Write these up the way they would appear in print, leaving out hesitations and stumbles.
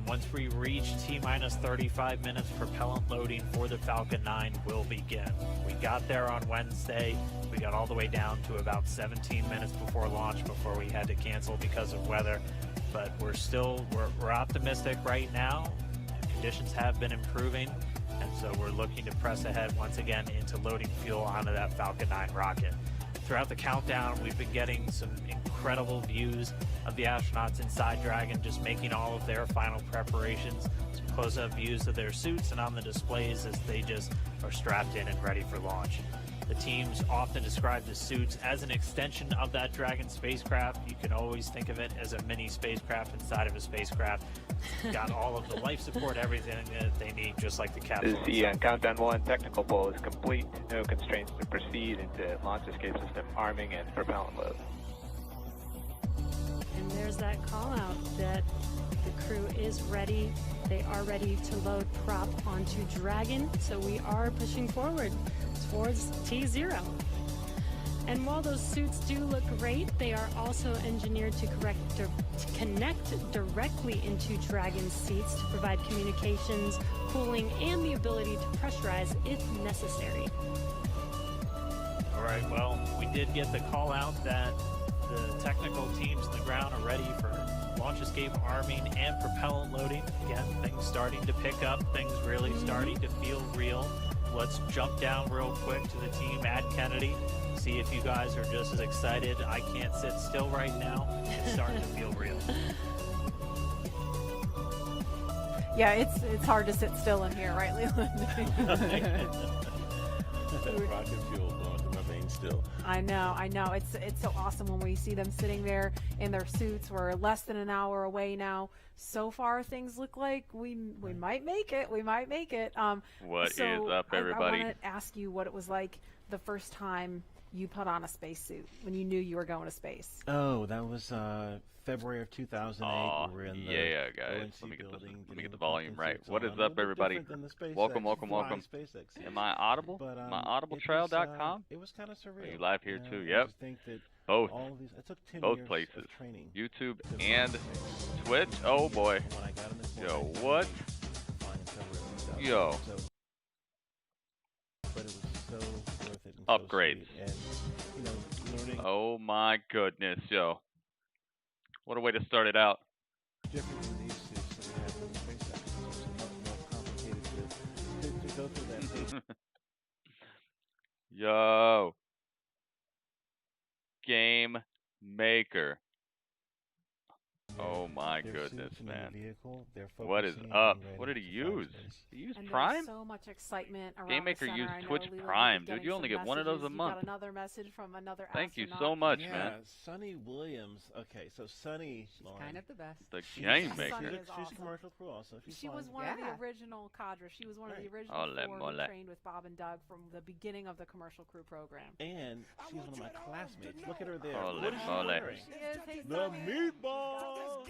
And once we reach T-minus 35 minutes, propellant loading for the Falcon 9 will begin. We got there on Wednesday. We got all the way down to about 17 minutes before launch before we had to cancel because of weather. But we're optimistic right now. Conditions have been improving, and so we're looking to press ahead once again into loading fuel onto that Falcon 9 rocket. Throughout the countdown, we've been getting some incredible views of the astronauts inside Dragon, just making all of their final preparations, some close-up views of their suits and on the displays as they just are strapped in and ready for launch. The teams often describe the suits as an extension of that Dragon spacecraft. You can always think of it as a mini spacecraft inside of a spacecraft. It's got all of the life support, everything that they need, just like the capsule. The countdown 1 technical poll is complete. No constraints to proceed into launch escape system arming and propellant load. And there's that call out that the crew is ready. They are ready to load prop onto Dragon, so we are pushing forward towards T0. And while those suits do look great, they are also engineered to connect directly into Dragon seats to provide communications, cooling, and the ability to pressurize if necessary. All right, well, we did get the call out that the technical teams on the ground are ready for launch escape arming and propellant loading. Again, things starting to pick up, things really starting to feel real. Let's jump down real quick to the team at Kennedy, see if you guys are just as excited. I can't sit still right now. It's starting to feel real. Yeah, it's hard to sit still in here, right, Leland? That rocket fuel going through my veins still. I know. It's so awesome when we see them sitting there in their suits. We're less than an hour away now. So far, things look like we might make it. We might make it. What is up, everybody? I want to ask you what it was like the first time you put on a spacesuit when you knew you were going to space. Oh, that was February of 2008. Oh, we were in the yeah, guys. ONC Let me get the building, volume right. suits What on. is A up, little bit everybody? different than the SpaceX Welcome. fly SpaceX. Am I audible? But, Am I audibletrail.com? It was kind of surreal. Are you live here too? I Yep. just think that Both. all of these, it took 10 Both years places. of training. YouTube to and fly space. Twitch. Oh boy. When I got in this Yo, morning, what? flying in February of 2008. Yo. So, but it was so worth it. And Upgrades. So sweet. And, learning Oh my goodness, yo. What a way to start it out. different than these suits that we have in the SpaceX. It's a lot more complicated to go through that. Yo. Game maker. Oh my Their goodness, suits in the man. vehicle, they're What is focusing up? and ready What did he to fly use? space. He used And Prime? there's so much excitement around Game the Maker center. used I know Twitch Leland, you've Prime, been dude. getting You only some get one of those a messages. You month. got another message from another Thank you so astronaut. much, Yeah, man. Sunny Williams. Okay, so Sunny, Lauren, Kind of the best. The she's- Game Sunny Maker. is She's awesome. a commercial crew also. She was one of the original cadre. She was one of the Right. original Ole four mole. who trained with Bob and Doug from the beginning of the commercial crew program. And she's one of my classmates. Look at her there. Ole What is she mole. wearing? She is. Hey, The Sunny. meatball! No,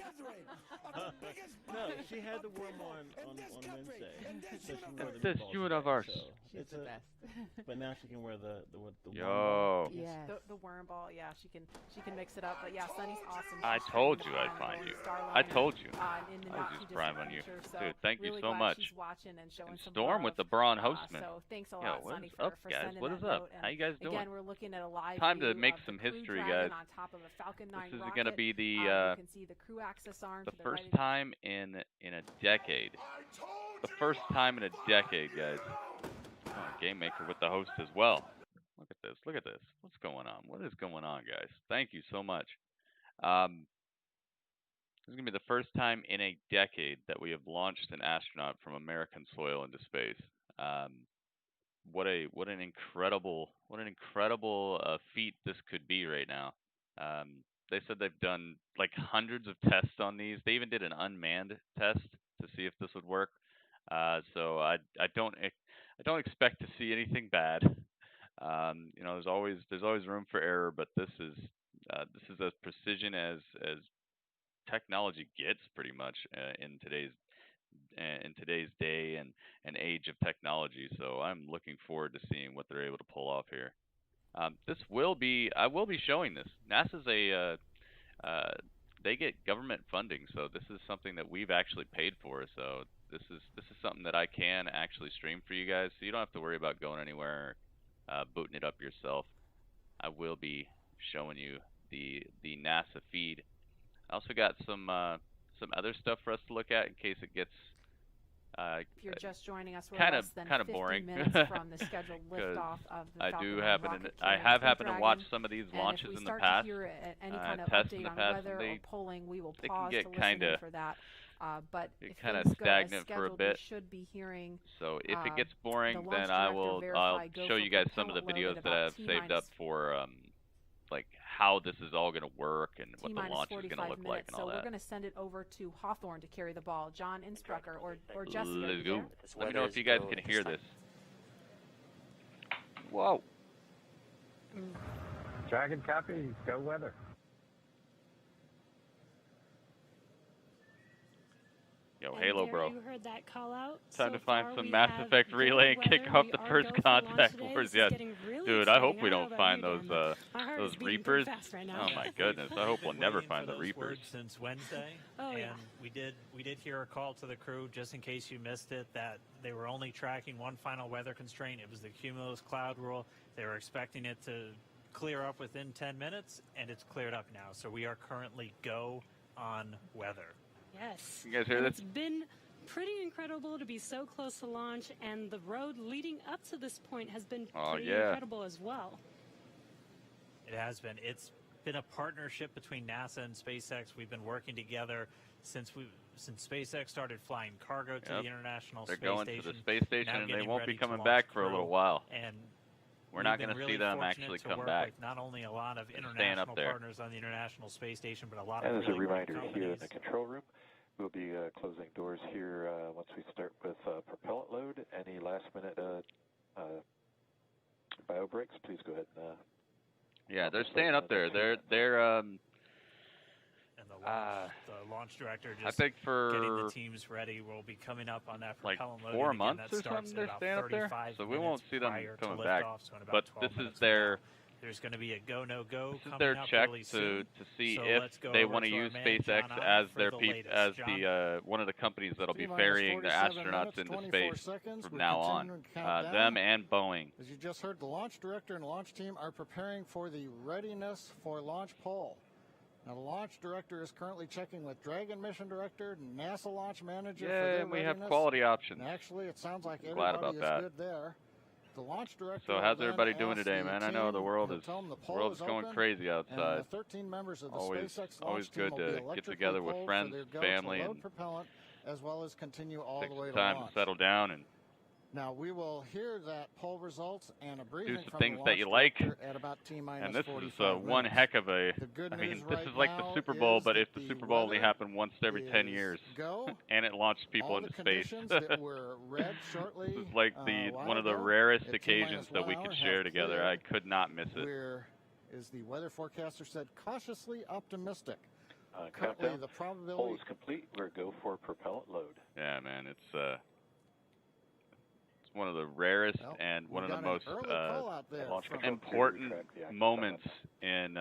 she had the worm on Wednesday. So she wore the This meatball universe. today, so She's it's the a- best. But now she can wear the worm Yo. ball. Yes. The worm ball, yeah, she can mix it up. But yeah, Sunny's awesome. I She's told trained you I'd on find board you. Starliner, I told you. in the I was not just too prime distant on you. future, so Dude, thank you really so glad much. She's watching and showing And some Storm love. with the Braun Hostman. So thanks a Yo, lot, what Sunny, is for up, guys? sending What that is up? note. And How you guys doing? Again, we're looking at a live Time to view make of the some Crew history, Dragon guys. on top of a Falcon 9 This is rocket. gonna be the You can see the crew access arm the to the first right of time in a decade. The first time in a decade, guys. Oh, Game Maker with the host as well. Look at this. Look at this. What's going on? What is going on, guys? Thank you so much. This is gonna be the first time in a decade that we have launched an astronaut from American soil into space. What an incredible feat this could be right now. They said they've done like hundreds of tests on these. They even did an unmanned test to see if this would work. So I don't expect to see anything bad. There's always room for error, but this is as precision as technology gets, pretty much in today's day and age of technology. So I'm looking forward to seeing what they're able to pull off here. I will be showing this. NASA's they get government funding, so this is something that we've actually paid for. So this is something that I can actually stream for you guys, so you don't have to worry about going anywhere, booting it up yourself. I will be showing you the NASA feed. I also got some other stuff for us to look at in case it gets If you're just joining us, we're kind less of than 50 boring. minutes from the scheduled liftoff of the Falcon 9 rocket I carrier have Crew happened to watch Dragon. some of these And launches if we in the start past. to hear any kind of tests in update the on past, weather and or polling, we will they can pause get to listen in kinda- for that. But get if kinda things go as stagnant for a scheduled, bit. we should be hearing So if it gets the boring, launch then director I'll verify go show for you guys some of the propellant load videos at that about I've saved up T-minus for like how this is all going to work and what the T-minus launch is going to 45 look minutes. like and So all we're that. going to send it over to Hawthorne to carry the ball. John Insprucker or Jessica. Let's you go. there? Let me know if you guys can hear this. Whoa. Dragon copy, go weather. Yo, And Halo, there bro. You heard that call out. Time So to find far some we Mass have Effect good relay and kick weather. off We the are first go for launch contact today. wars. This is Yes. getting really Dude, I hope exciting. we don't don't know find about you, those Dan, but my heart is beating pretty Reapers. fast right now. Oh my goodness. I hope we'll We've been never waiting find for the those Reapers. words since Wednesday. Oh, and yeah. we did hear a call to the crew, just in case you missed it, that they were only tracking one final weather constraint. It was the cumulus cloud rule. They were expecting it to clear up within 10 minutes, and it's cleared up now. So we are currently go on weather. Yes. You guys hear And this? It's been pretty incredible to be so close to launch, and the road leading up to this point has been pretty incredible as well. It has been. It's been a partnership between NASA and SpaceX. We've been working together since SpaceX started flying cargo to the International They're Space going Station. to the space station now and they getting won't be ready to coming launch back for a crew. little while. And We're we've not been going to really see them fortunate actually to come work back. with not only a lot of They're staying international up there. partners on the International Space Station, but a lot And of as a really great reminder, here in companies. the control room, we'll be closing doors here once we start with propellant load. Any last-minute bio breaks, please go ahead and... Yeah, they're staying up there. They're And the launch director I just think getting the for teams ready. We'll be coming up on that like propellant loading 4 again. months That or starts something in they're about staying up there. 35 So we won't minutes see them prior to coming back. liftoff, so in about But 12 this is minutes from their now, there's going to be a go-no-go this is coming their up check really to soon. see So if let's go they over want to to our use man, SpaceX John as Ott, for their the as latest. John? the one of the companies that'll be T-minus ferrying the 47 astronauts minutes, into 24 space seconds. from We're now on. continuing to count Them down. and Boeing. As you just heard, the launch director and launch team are preparing for the readiness for launch poll. Now, the launch director is currently checking with Dragon mission director, NASA launch manager for Yeah, their and we have readiness. quality options. And actually, it sounds like I'm glad everybody about is that. good there. The launch director. So will how's then everybody doing ask today, the man? I know the team, world he'll is tell them the poll world's is going open, crazy and outside. the 13 members of the Always SpaceX always launch team good will be to get electrically together with polled friends, for their go family, to load and propellant, as well as continue all take the way some to time launch. to settle down and Now we will hear that poll results and a briefing some from things the that you launch like. director at about T-minus And this is 45 one minutes. heck of a. The good I mean, news this right is like the now Super Bowl, is but that if the Super Bowl only weather happened once every 10 is years, go. and it launched people All into the space. conditions that were read shortly. This is like a one while of the ago rarest at occasions that we T-minus 1 could hour share have together. cleared. I could not miss it. We're, as the weather forecaster said, cautiously optimistic. Currently, countdown. the Poll probability. is complete. We're go for propellant load. Yeah, man, it's one of the rarest Well, and we one of the got an most early call out there launch from- control. important Retract the active moments button. in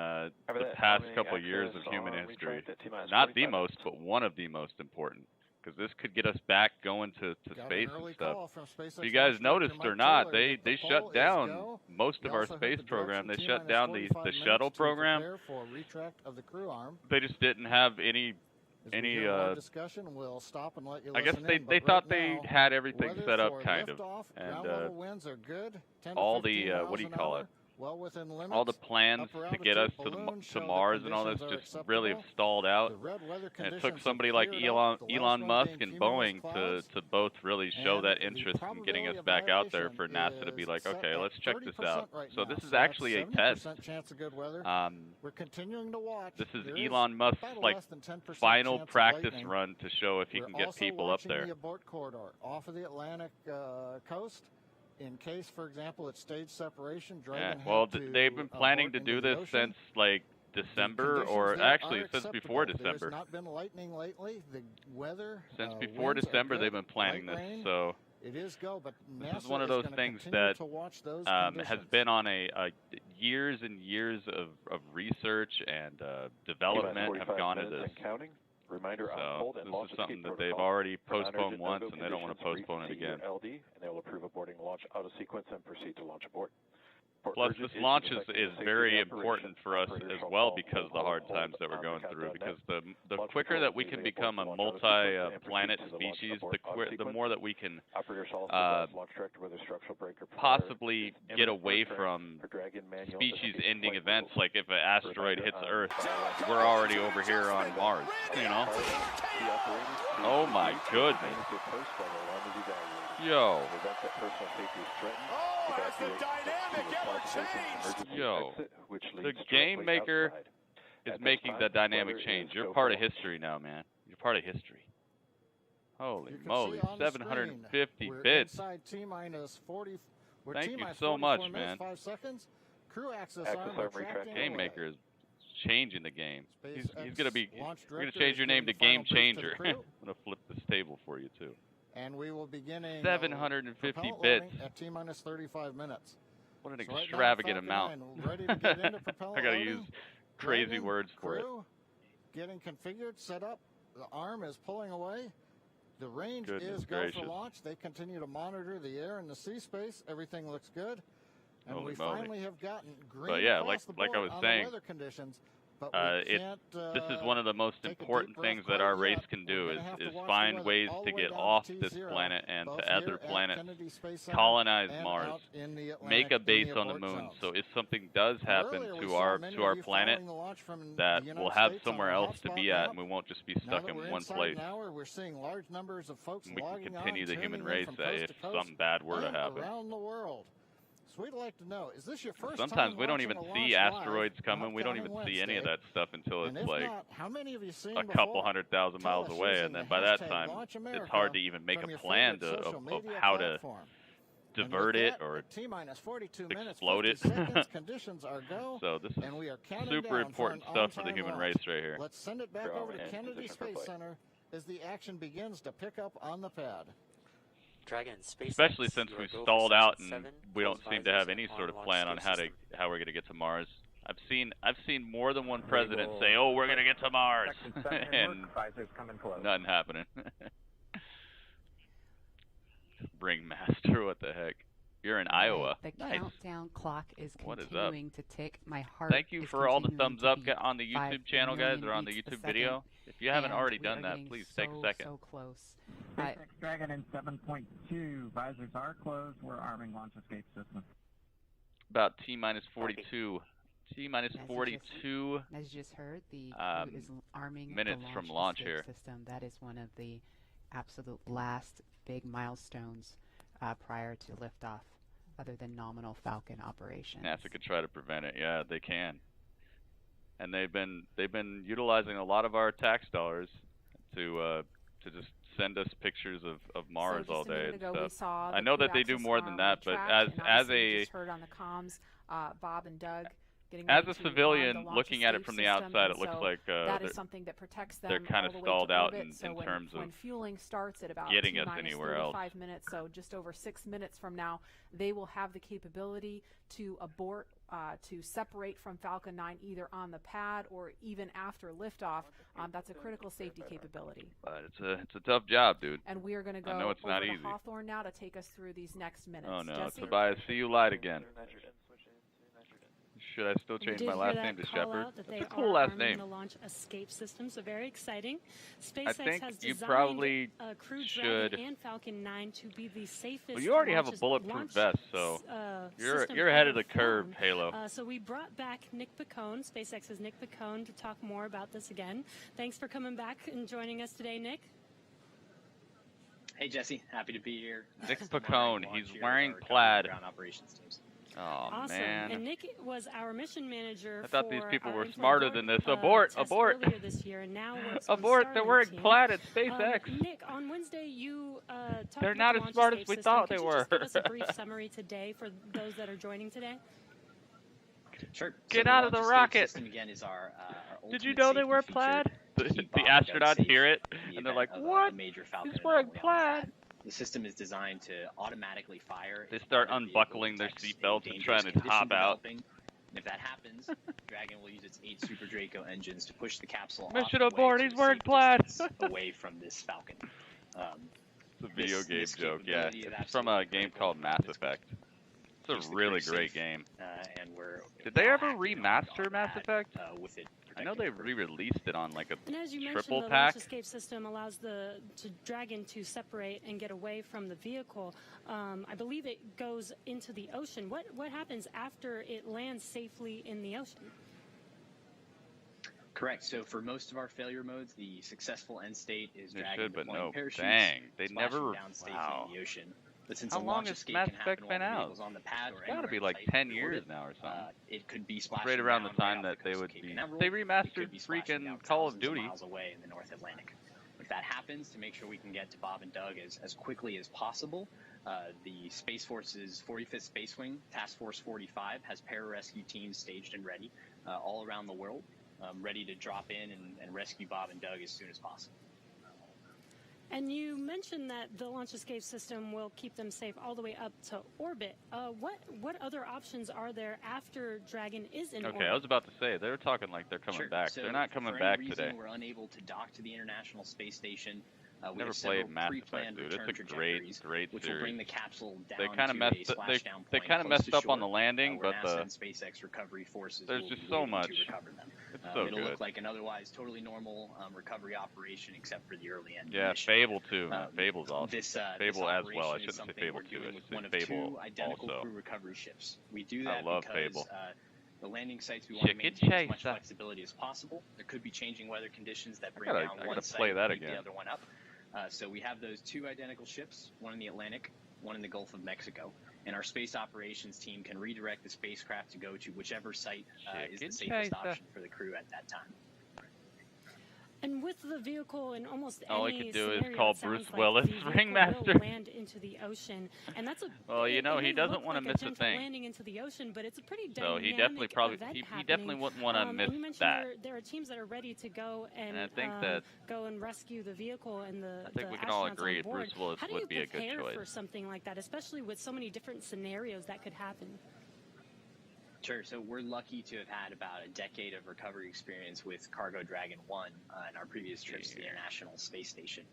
Cover the that. past Harmony couple of years of access human on history. retract at T-minus Not the 45 most, minutes. but one of the most important, because this could get us back going to Got space an early and stuff. call from SpaceX If you guys launch director noticed Mike or not, Taylor they that the shut poll is down go. most We of our also heard space the program. They direction shut down the 45 minutes shuttle to program. prepare for retract of the crew arm. They just didn't have any. As we Any, hear more discussion, we'll stop and let you I guess listen they in, they but thought right they now, had everything weather set up for kind of, liftoff, and ground level winds are good, 10 to all 15 the miles what do you an call hour, it? well within limits. All the plans Upper to get us altitude to the, balloons to show the Mars and all this conditions are just really have acceptable. stalled out. The red weather And it conditions took have somebody like cleared up, the last Elon one Musk being and cumulus Boeing clouds. to both really show And that the interest in getting us probability back of out there for violation NASA to be is like, set okay, at let's check this 30% out. right So now, this is so that's actually a test. 70% chance of good weather. We're continuing to watch. This is There Elon Musk's about a like less than 10% final chance of practice lightning. run to show if he We're can get also people up watching there. the abort corridor off of the Atlantic coast. In case, for example, it's stage separation, Yeah, Dragon had well, to they've been planning abort to into do the this ocean. since like The December, conditions or there actually are since before acceptable. December. There's not been lightning lately. The weather Since before winds are December, good, they've been planning light this. rain. So It is go, but this NASA is one of those gonna things continue that to watch those has conditions. been on a years and years of research and development have gone into this. Counting. Reminder So on hold and this launch is something escape that they've protocol. already For postponed non-urgent once, no-go and they don't want to conditions, postpone it repeat again. your LD, and they will approve aborting launch auto sequence and proceed to launch abort. For Plus, urgent this issues launch affecting is the safety very of the important operation, for us operators as shall well call because of the hold, hard hold times that we're on going the through. countdown Because the Launch quicker control that we is can using become a abort launch auto sequence and multi-planet proceed to the launch species, abort auto the sequence. more that we can Operator shall advise launch director whether structural break or fire possibly is get imminent away or from for Dragon manual species-ending flight events, rules. like if an asteroid Reminder hits on Earth, fire we're already over here on Mars, you know? The operators Oh my goodness. remain at their post while the alarm is evaluated. Yo. In the event that personal safety is threatened, Oh, as the evacuate dynamic to ever the south-facing changed. emergency Yo. exit, which The leads game directly maker outside. is At this making time, the dynamic weather change. is You're go part of for launch. history now, man. You're part of history. Holy You can moly, see on the 750 screen, we're bits. inside T-minus 40. We're Thank you T-minus so 44 much, minutes, man. 5 seconds. Crew access Access arm arm retracting retracting. Game away. maker is changing the game. He's SpaceX gonna be. launch We're gonna director change is your name to giving Game the final brief to the Changer. crew. I'm gonna flip this table for you too. And we will begin 750 propellant bits. loading at T-minus 35 minutes. What an So right now, extravagant Falcon amount. 9 ready to get into propellant I gotta loading. use crazy Dragon, words for it. crew, getting configured, set up. The arm is pulling away. The range Goodness is go gracious. for launch. They continue to monitor the air and the sea space. Everything looks good. And Holy we moly. finally have gotten green But yeah, across the like I board was on saying, the weather conditions. But we can't, this is one of the most take a deep important breath things that quite our yet. race can We're do gonna have to is watch the find weather ways all to the way get down off to this T0, planet and both to here other at planets, Kennedy Space Center colonize and Mars, out in the make a Atlantic in base the on the abort moon. zones. So if something does happen Earlier, we to saw our many to of our you planet following the launch from that the we'll United have States on somewhere our else to hotspot be at, map. and we won't just be Now stuck that in we're one inside place. an hour, we're seeing large numbers of folks We can logging continue on, the human tuning in race from if coast to coast something bad were to and happen. around the world. So we'd like to know, is this your first Sometimes time we don't watching even a see launch asteroids live coming. on We don't even Counting see any of Wednesday? that stuff until And it's if like not, how many of you seen a before? couple 100,000 Tell miles us away, using and then the by that hashtag time, Launch it's America hard to even make from a your plan favorite of social media how to platform. divert and it with or that, T-minus 42 minutes, explode 50 it. seconds, conditions are go, So this is and we are counting super down for important an stuff for the on-time human launch. race right here. Let's send it back They're over to all in Kennedy position for Space flight. Center as the action begins to pick up on the pad. Dragon, SpaceX, Especially since you are we've go for stalled out and 7, we don't close seem to have visors any on sort of launch plan on escape system. how we're going to get to Mars. I've seen more than one president say, "Oh, we're going to get to Mars," and nothing happening. Ringmaster, what the heck? You're in Iowa. The Nice. countdown clock is What is up? continuing to tick. My heart Thank you is for all the continuing thumbs to up beat on the 5 YouTube channel, guys, million or on the beats a YouTube second. video. If you haven't And already we are done that, getting please take a so, second. So close. SpaceX Dragon in 7.2. Visors are closed. We're arming launch escape system. About T-minus 42. T-minus 42. As you just heard, the crew is arming minutes the from launch launch escape here. system. That is one of the absolute last big milestones prior to liftoff, other than nominal Falcon operations. NASA could try to prevent it. Yeah, they can. And they've been utilizing a lot of our tax dollars to just send us pictures of Mars so all just a day minute and ago, stuff. we saw I the know crew that they do access more than arm that, but retract, as and as obviously you a just heard on the comms, Bob and Doug getting as ready a to arm civilian the launch looking at it escape from the system, outside, and it looks so like that is they're something that protects them kind all of the way stalled to out orbit. in So terms when of fueling starts at about getting us T-minus anywhere else. 35 minutes, so just over 6 minutes from now, they will have the capability to abort, to separate from Falcon 9 either on the pad or even after liftoff. That's a critical safety capability. But it's a tough job, dude. And we are going to go I know it's over not to easy. Hawthorne now to take us through these next minutes. Oh no, Jesse? Tobias, see you light again. Should I still We change did my hear last that name to call Shepard? out that That's they a cool are last arming name. the launch escape system, so very exciting. I SpaceX think has you designed probably Crew should. Dragon and Falcon 9 to be the safest. Well, you already have a launch bulletproof vest, so system you're ahead of ever the curve, flown. Halo. So we brought back Nick Picone, SpaceX's Nick Picone, to talk more about this again. Thanks for coming back and joining us today, Nick. Hey Jesse, happy to be here. Nick Tomorrow Picone, launch he's here wearing with our plaid. ground operations teams. Oh Awesome. man. And Nick was our mission manager. I thought these for people our were infrared smarter than this. test Abort! Abort! earlier this year, and now works on Abort! They're Starlink wearing team. plaid at SpaceX. Nick, on Wednesday you talked They're about not the as launch smart as escape we system. thought Could they you just were. give us a brief summary today for those that are joining today? Sure. Get so out of the launch escape rocket. System, again, is our Did you ultimate know they safety wear feature plaid? to The keep Bob and Doug astronauts safe hear it in the and they're event like, of "What? A major Falcon He's wearing anomaly on the plaid." pad. The system is designed to automatically fire. They if start another vehicle unbuckling their detects a seatbelts and dangerous trying to condition hop out. developing. And if that happens, Dragon will use its 8 Super Draco engines to push the capsule Mission off aboard, to he's a wearing safe plaid. distance away from this Falcon. It's a video game this joke, yeah. capability is It's from a absolutely game critical. called Mass Effect. It's a really great safe, game. And we're Did they now ever acting remaster on Mass that, Effect? With it I know they re-released it on like a And as you triple mentioned, the pack. launch escape system allows the Dragon to separate and get away from the vehicle. I believe it goes into the ocean. What happens after it lands safely in the ocean? Correct. So for most of our failure modes, the successful end state is They Dragon should, but deploying no. parachutes, Dang, they splashing never. down safely Wow. in the ocean. But since How a long launch has escape Mass can happen Effect while been the out? vehicle's on the pad or It's got to anywhere be in like sight 10 in years orbit, now or something. it could be It's splashing right around the down time right that off the they coast would of Cape be. Canaveral. They It could remastered be splashing freaking down Call of thousands Duty. miles away in the North Atlantic. If that happens, to make sure we can get to Bob and Doug as quickly as possible, the Space Force's 45th Space Wing, Task Force 45, has pararescue teams staged and ready all around the world, ready to drop in and rescue Bob and Doug as soon as possible. And you mentioned that the launch escape system will keep them safe all the way up to orbit. What other options are there after Dragon is in orbit? Okay, I was about to say, they were talking like they're coming Sure. back. So They're not coming for back any today. reason we're unable to dock to the International Space Station. We Never have several played Mass pre-planned Effect, dude. return It's a trajectories, great which series. will bring the capsule down They kind of to a messed. splashdown They point kind of close messed to up on shore, the landing, where but NASA the and SpaceX recovery forces there's will just be so waiting much. to recover them. It's so it'll good. look like an otherwise totally normal recovery operation, except for the early end. Yeah, mission. Fable 2. Fable's awesome. Fable as well. I operation is shouldn't say something Fable we're 2. I doing should with say one of Fable 2 identical also. crew recovery ships. We do I that love because Fable. the landing sites we want to Chicken maintain as much chaser. flexibility as possible. There could be changing weather conditions that bring I down gotta one play site that and keep again. the other one up. So we have those 2 identical ships, one in the Atlantic, one in the Gulf of Mexico, and our space operations team can redirect the spacecraft to go to whichever site is the Chicken safest chaser. option for the crew at that time. And with the vehicle in almost All any he could do is scenario, call it sounds Bruce like Willis the vehicle ringmaster. will land into the ocean, and that's a. Well, you know, it he may doesn't look want to like miss a gentle thing. landing into the ocean, but it's a pretty So dynamic he definitely probably event he happening. definitely wouldn't want to miss and you mentioned that. there are teams that are ready to go and I think that go and rescue the vehicle and the. I think the we can all astronauts agree on board. Bruce Willis How do would you be a good prepare choice. for something like that, especially with so many different scenarios that could happen? Sure. So we're lucky to have had about a decade of recovery experience with Cargo Dragon 1 in our previous trips to the International Space Station.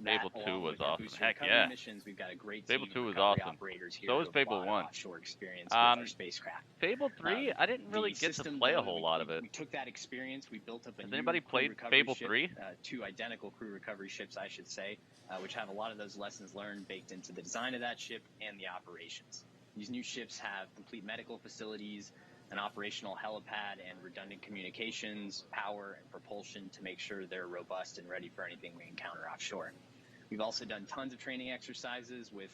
Fable 2 was awesome. Heck recovery yeah. missions, we've got a great Fable team 2 of was recovery awesome. operators here So who was have Fable a lot of 1. offshore experience with our spacecraft. Fable 3, I didn't really The get to system, play a though, whole lot of it. We took that experience, we built up a Has new anybody crew played recovery Fable ship, 3? 2 identical crew recovery ships, I should say, which have a lot of those lessons learned baked into the design of that ship and the operations. These new ships have complete medical facilities, an operational helipad, and redundant communications, power, and propulsion to make sure they're robust and ready for anything we encounter offshore. We've also done tons of training exercises with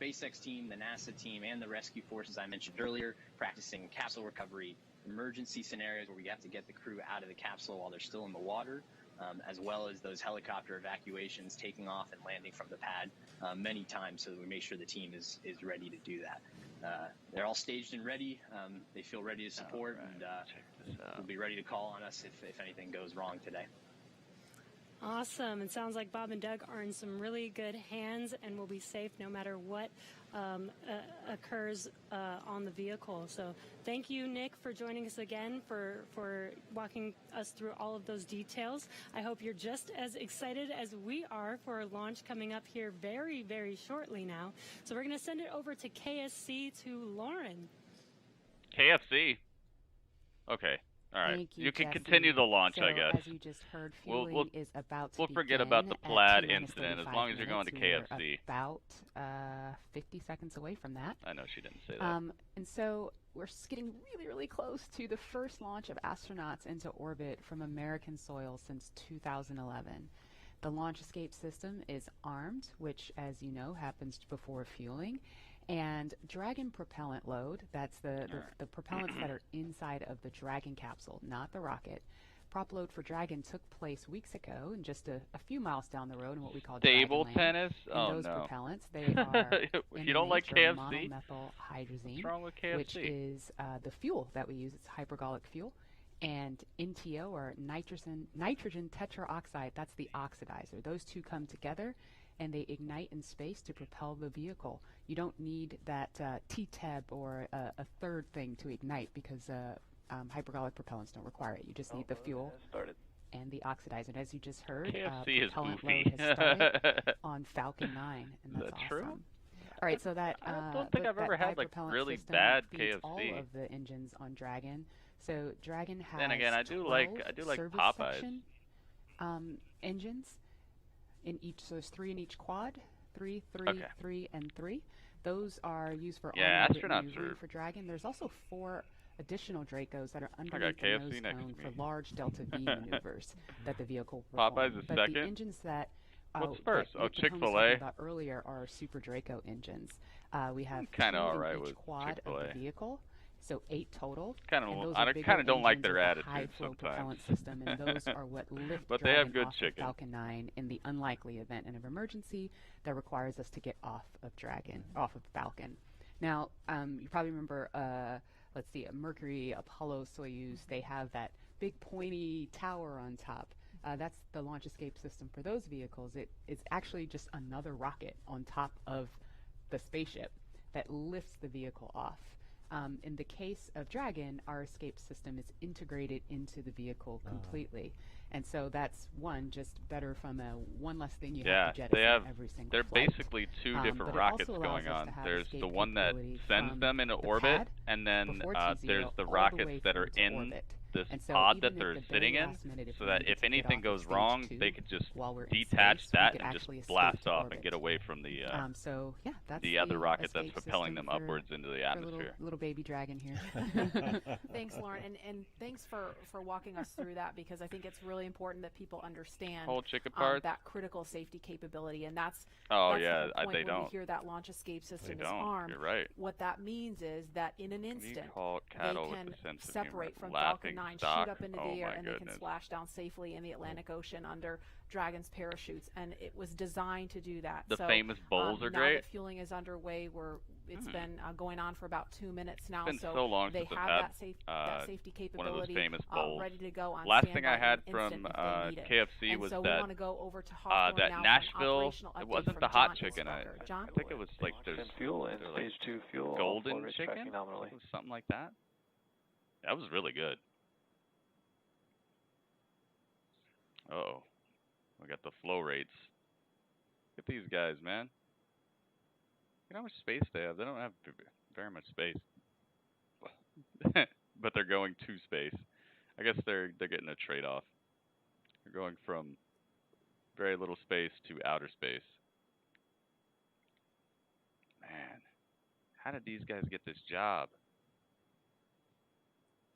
SpaceX team, the NASA team, and the rescue forces I mentioned earlier, practicing capsule recovery, emergency scenarios where we have to get the crew out of the capsule while they're still in the water, as well as those helicopter evacuations, taking off and landing from the pad many times so that we make sure the team is ready to do that. They're all staged and ready. They feel ready to support, and will be ready to call on us if anything goes wrong today. Awesome. It sounds like Bob and Doug are in some really good hands and will be safe no matter what occurs on the vehicle. So thank you, Nick, for joining us again, for walking us through all of those details. I hope you're just as excited as we are for a launch coming up here very, very shortly now. So we're going to send it over to KSC to Lauren. KFC. Okay. All right. Thank you, can Jesse. continue the launch, so, I guess. As you just heard, fueling is about to We'll forget begin about the at plaid T-minus incident as 35 long as you're going to minutes. We're KFC. about 50 seconds away from that. I know she didn't say that. And so we're getting really, really close to the first launch of astronauts into orbit from American soil since 2011. The launch escape system is armed, which, as you know, happens before fueling. And Dragon propellant load, that's the propellants that are inside of the Dragon capsule, not the rocket. Prop load for Dragon took place weeks ago and just a few miles down the road in what we call Table Dragon tennis? Land. Oh, those no. propellants, they are You don't like NMH, or KFC? monomethyl hydrazine, What's wrong with KFC? which is the fuel that we use. It's hypergolic fuel. And NTO, or nitrogen tetraoxide, that's the oxidizer. Those two come together and they ignite in space to propel the vehicle. You don't need that T-TEB or a third thing to ignite because hypergolic propellants don't require it. You just need the fuel and the oxidizer. And as you just heard, KFC is propellant goofy. load has started on Falcon 9, and that's awesome. True? All right, so that I don't think I've ever had like bipropellant really system bad feeds KFC. all of the engines on Dragon. So Dragon has Then again, I do like service Popeyes. section, engines in each. So there's 3 in each quad, 3, 3, 3, and 3. Those are used for on-orbit astronauts maneuvering are. for Dragon. There's also 4 additional Dracos that are I got underneath the KFC nose next cone to for me. large delta V maneuvers that the vehicle Popeyes performs. is But second? the engines that What's first? that Oh, Nick Mahoney was Chick-fil-A? talking about earlier are Super Draco engines. We have 2 kinda in alright each with quad of Chick-fil-A. the vehicle, so 8 total. Kinda- and those I are bigger kinda don't like engines their with a attitude high flow sometimes. propellant system, and those are what lift But they have Dragon good off of chicken. Falcon 9 in the unlikely event of emergency that requires us to get off of Dragon, off of Falcon. Now, you probably remember, let's see, Mercury, Apollo, Soyuz, they have that big pointy tower on top. That's the launch escape system for those vehicles. It's actually just another rocket on top of the spaceship that lifts the vehicle off. In the case of Dragon, our escape system is integrated into the vehicle completely. And so that's just better from one less thing you have to jettison every single they're flight. basically 2 But different it rockets also allows going us on. to have There's escape the one that capability sends from them into the orbit, pad and then before there's T0 the all the rockets way that are through to in orbit. this And so pod even that at they're the sitting very in, last minute, if so we that needed if to get anything off of goes stage wrong, 2 they could just while we're in detach space, we that could and just actually escape blast to off orbit. and get away from the So yeah, that's the other rocket that's escape propelling them system upwards into the for atmosphere. little baby Dragon here. Thanks, Lauren, and thanks for walking us through that, because I think it's really important that people understand Whole chicken parts? that critical safety capability, and that's Oh, the whole yeah, point they when don't. we hear that launch escape system They is don't. armed. You're right. What that means is that in an You instant call they cattle with can the sense of separate humor. from Laughing Falcon 9, stock. shoot up into Oh the air, my and they can goodness. splash down safely in the Atlantic Ocean under Dragon's parachutes, and it was designed to do that. The So, famous bowls are now great. that fueling is underway, it's been going on for about 2 minutes now. It's been so long they since I've have had, that safety one of those capability famous bowls. ready to go on Last standby thing I had in an from instant if they need it. KFC and was so that we want to go over to Hawthorne that now for an Nashville. operational It update wasn't from the hot John chicken. Isfelder. John? I think it was like there's fuel and they're stage 2 fuel. golden forward chicken. tracking nominally. It was something like that. That was really good. Uh-oh. We got the flow rates. Look at these guys, man. Look at how much space they have. They don't have very much space. But they're going to space. I guess they're getting a trade-off. They're going from very little space to outer space. Man, how did these guys get this job?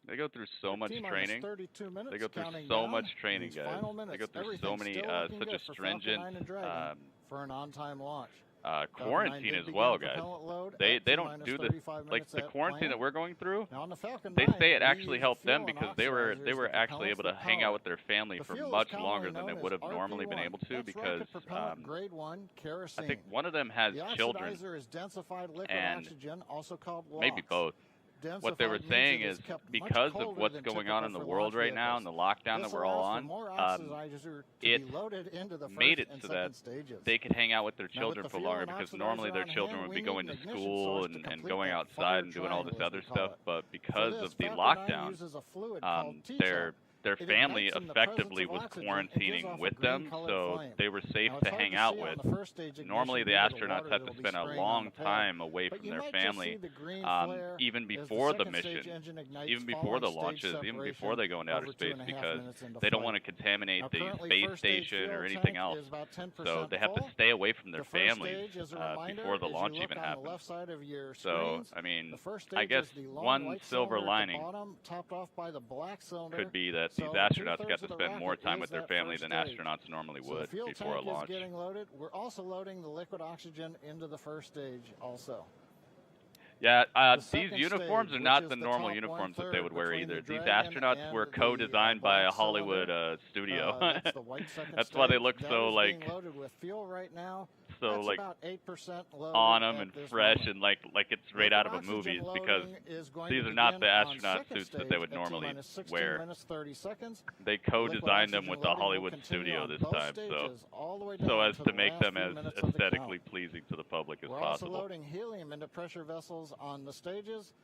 They go through so much training. 32 minutes, They go through counting so down. much training, These guys. final They minutes, go through so everything's many, still looking such good a for Falcon stringent 9 and Dragon for an on-time launch. Quarantine as well, guys. They don't do the like the quarantine that we're going through. They say it actually helped them because they were actually able to hang out with their family for much longer than they would have normally been able to because I think one of them has children and maybe both. What they were saying is because of what's going on in the world right now and the lockdown that we're all on, it made it so that they could hang out with their children for longer because normally their children would be going to school and going outside and doing all this other stuff, but because of the lockdown, their family effectively was quarantining with them, so they were safe to hang out with. Normally, the astronauts have to spend a long time away from their family, even before the mission, even before the launches, even before they go into outer space, because they don't want to contaminate the space station or anything else. So they have to stay away from their families before the launch even happens. So, I mean, I guess one silver lining could be that these astronauts got to spend more time with their family than astronauts normally would before a launch. Getting loaded. We're also loading the liquid oxygen into the first stage also. Yeah, The these second uniforms stage, are not which the is normal top uniforms that 1/3 they would wear between the either. These Dragon astronauts and were the, co-designed by a black Hollywood cylinder. studio. That's the white second That's why they stage. look That so is like being loaded with fuel right now. so That's like about 8% loaded on them at and this fresh moment. and like it's right out of a movie Oxygen because loading is going these to are not the begin on astronaut second suits that they stage would at normally T-minus 16 wear. minutes 30 seconds. They Liquid co-designed them oxygen with the loading will Hollywood continue studio on this both time, so stages all the way so down as to to the make last them few as minutes of the aesthetically count. pleasing to the public as We're also possible. loading helium into pressure vessels on the stages.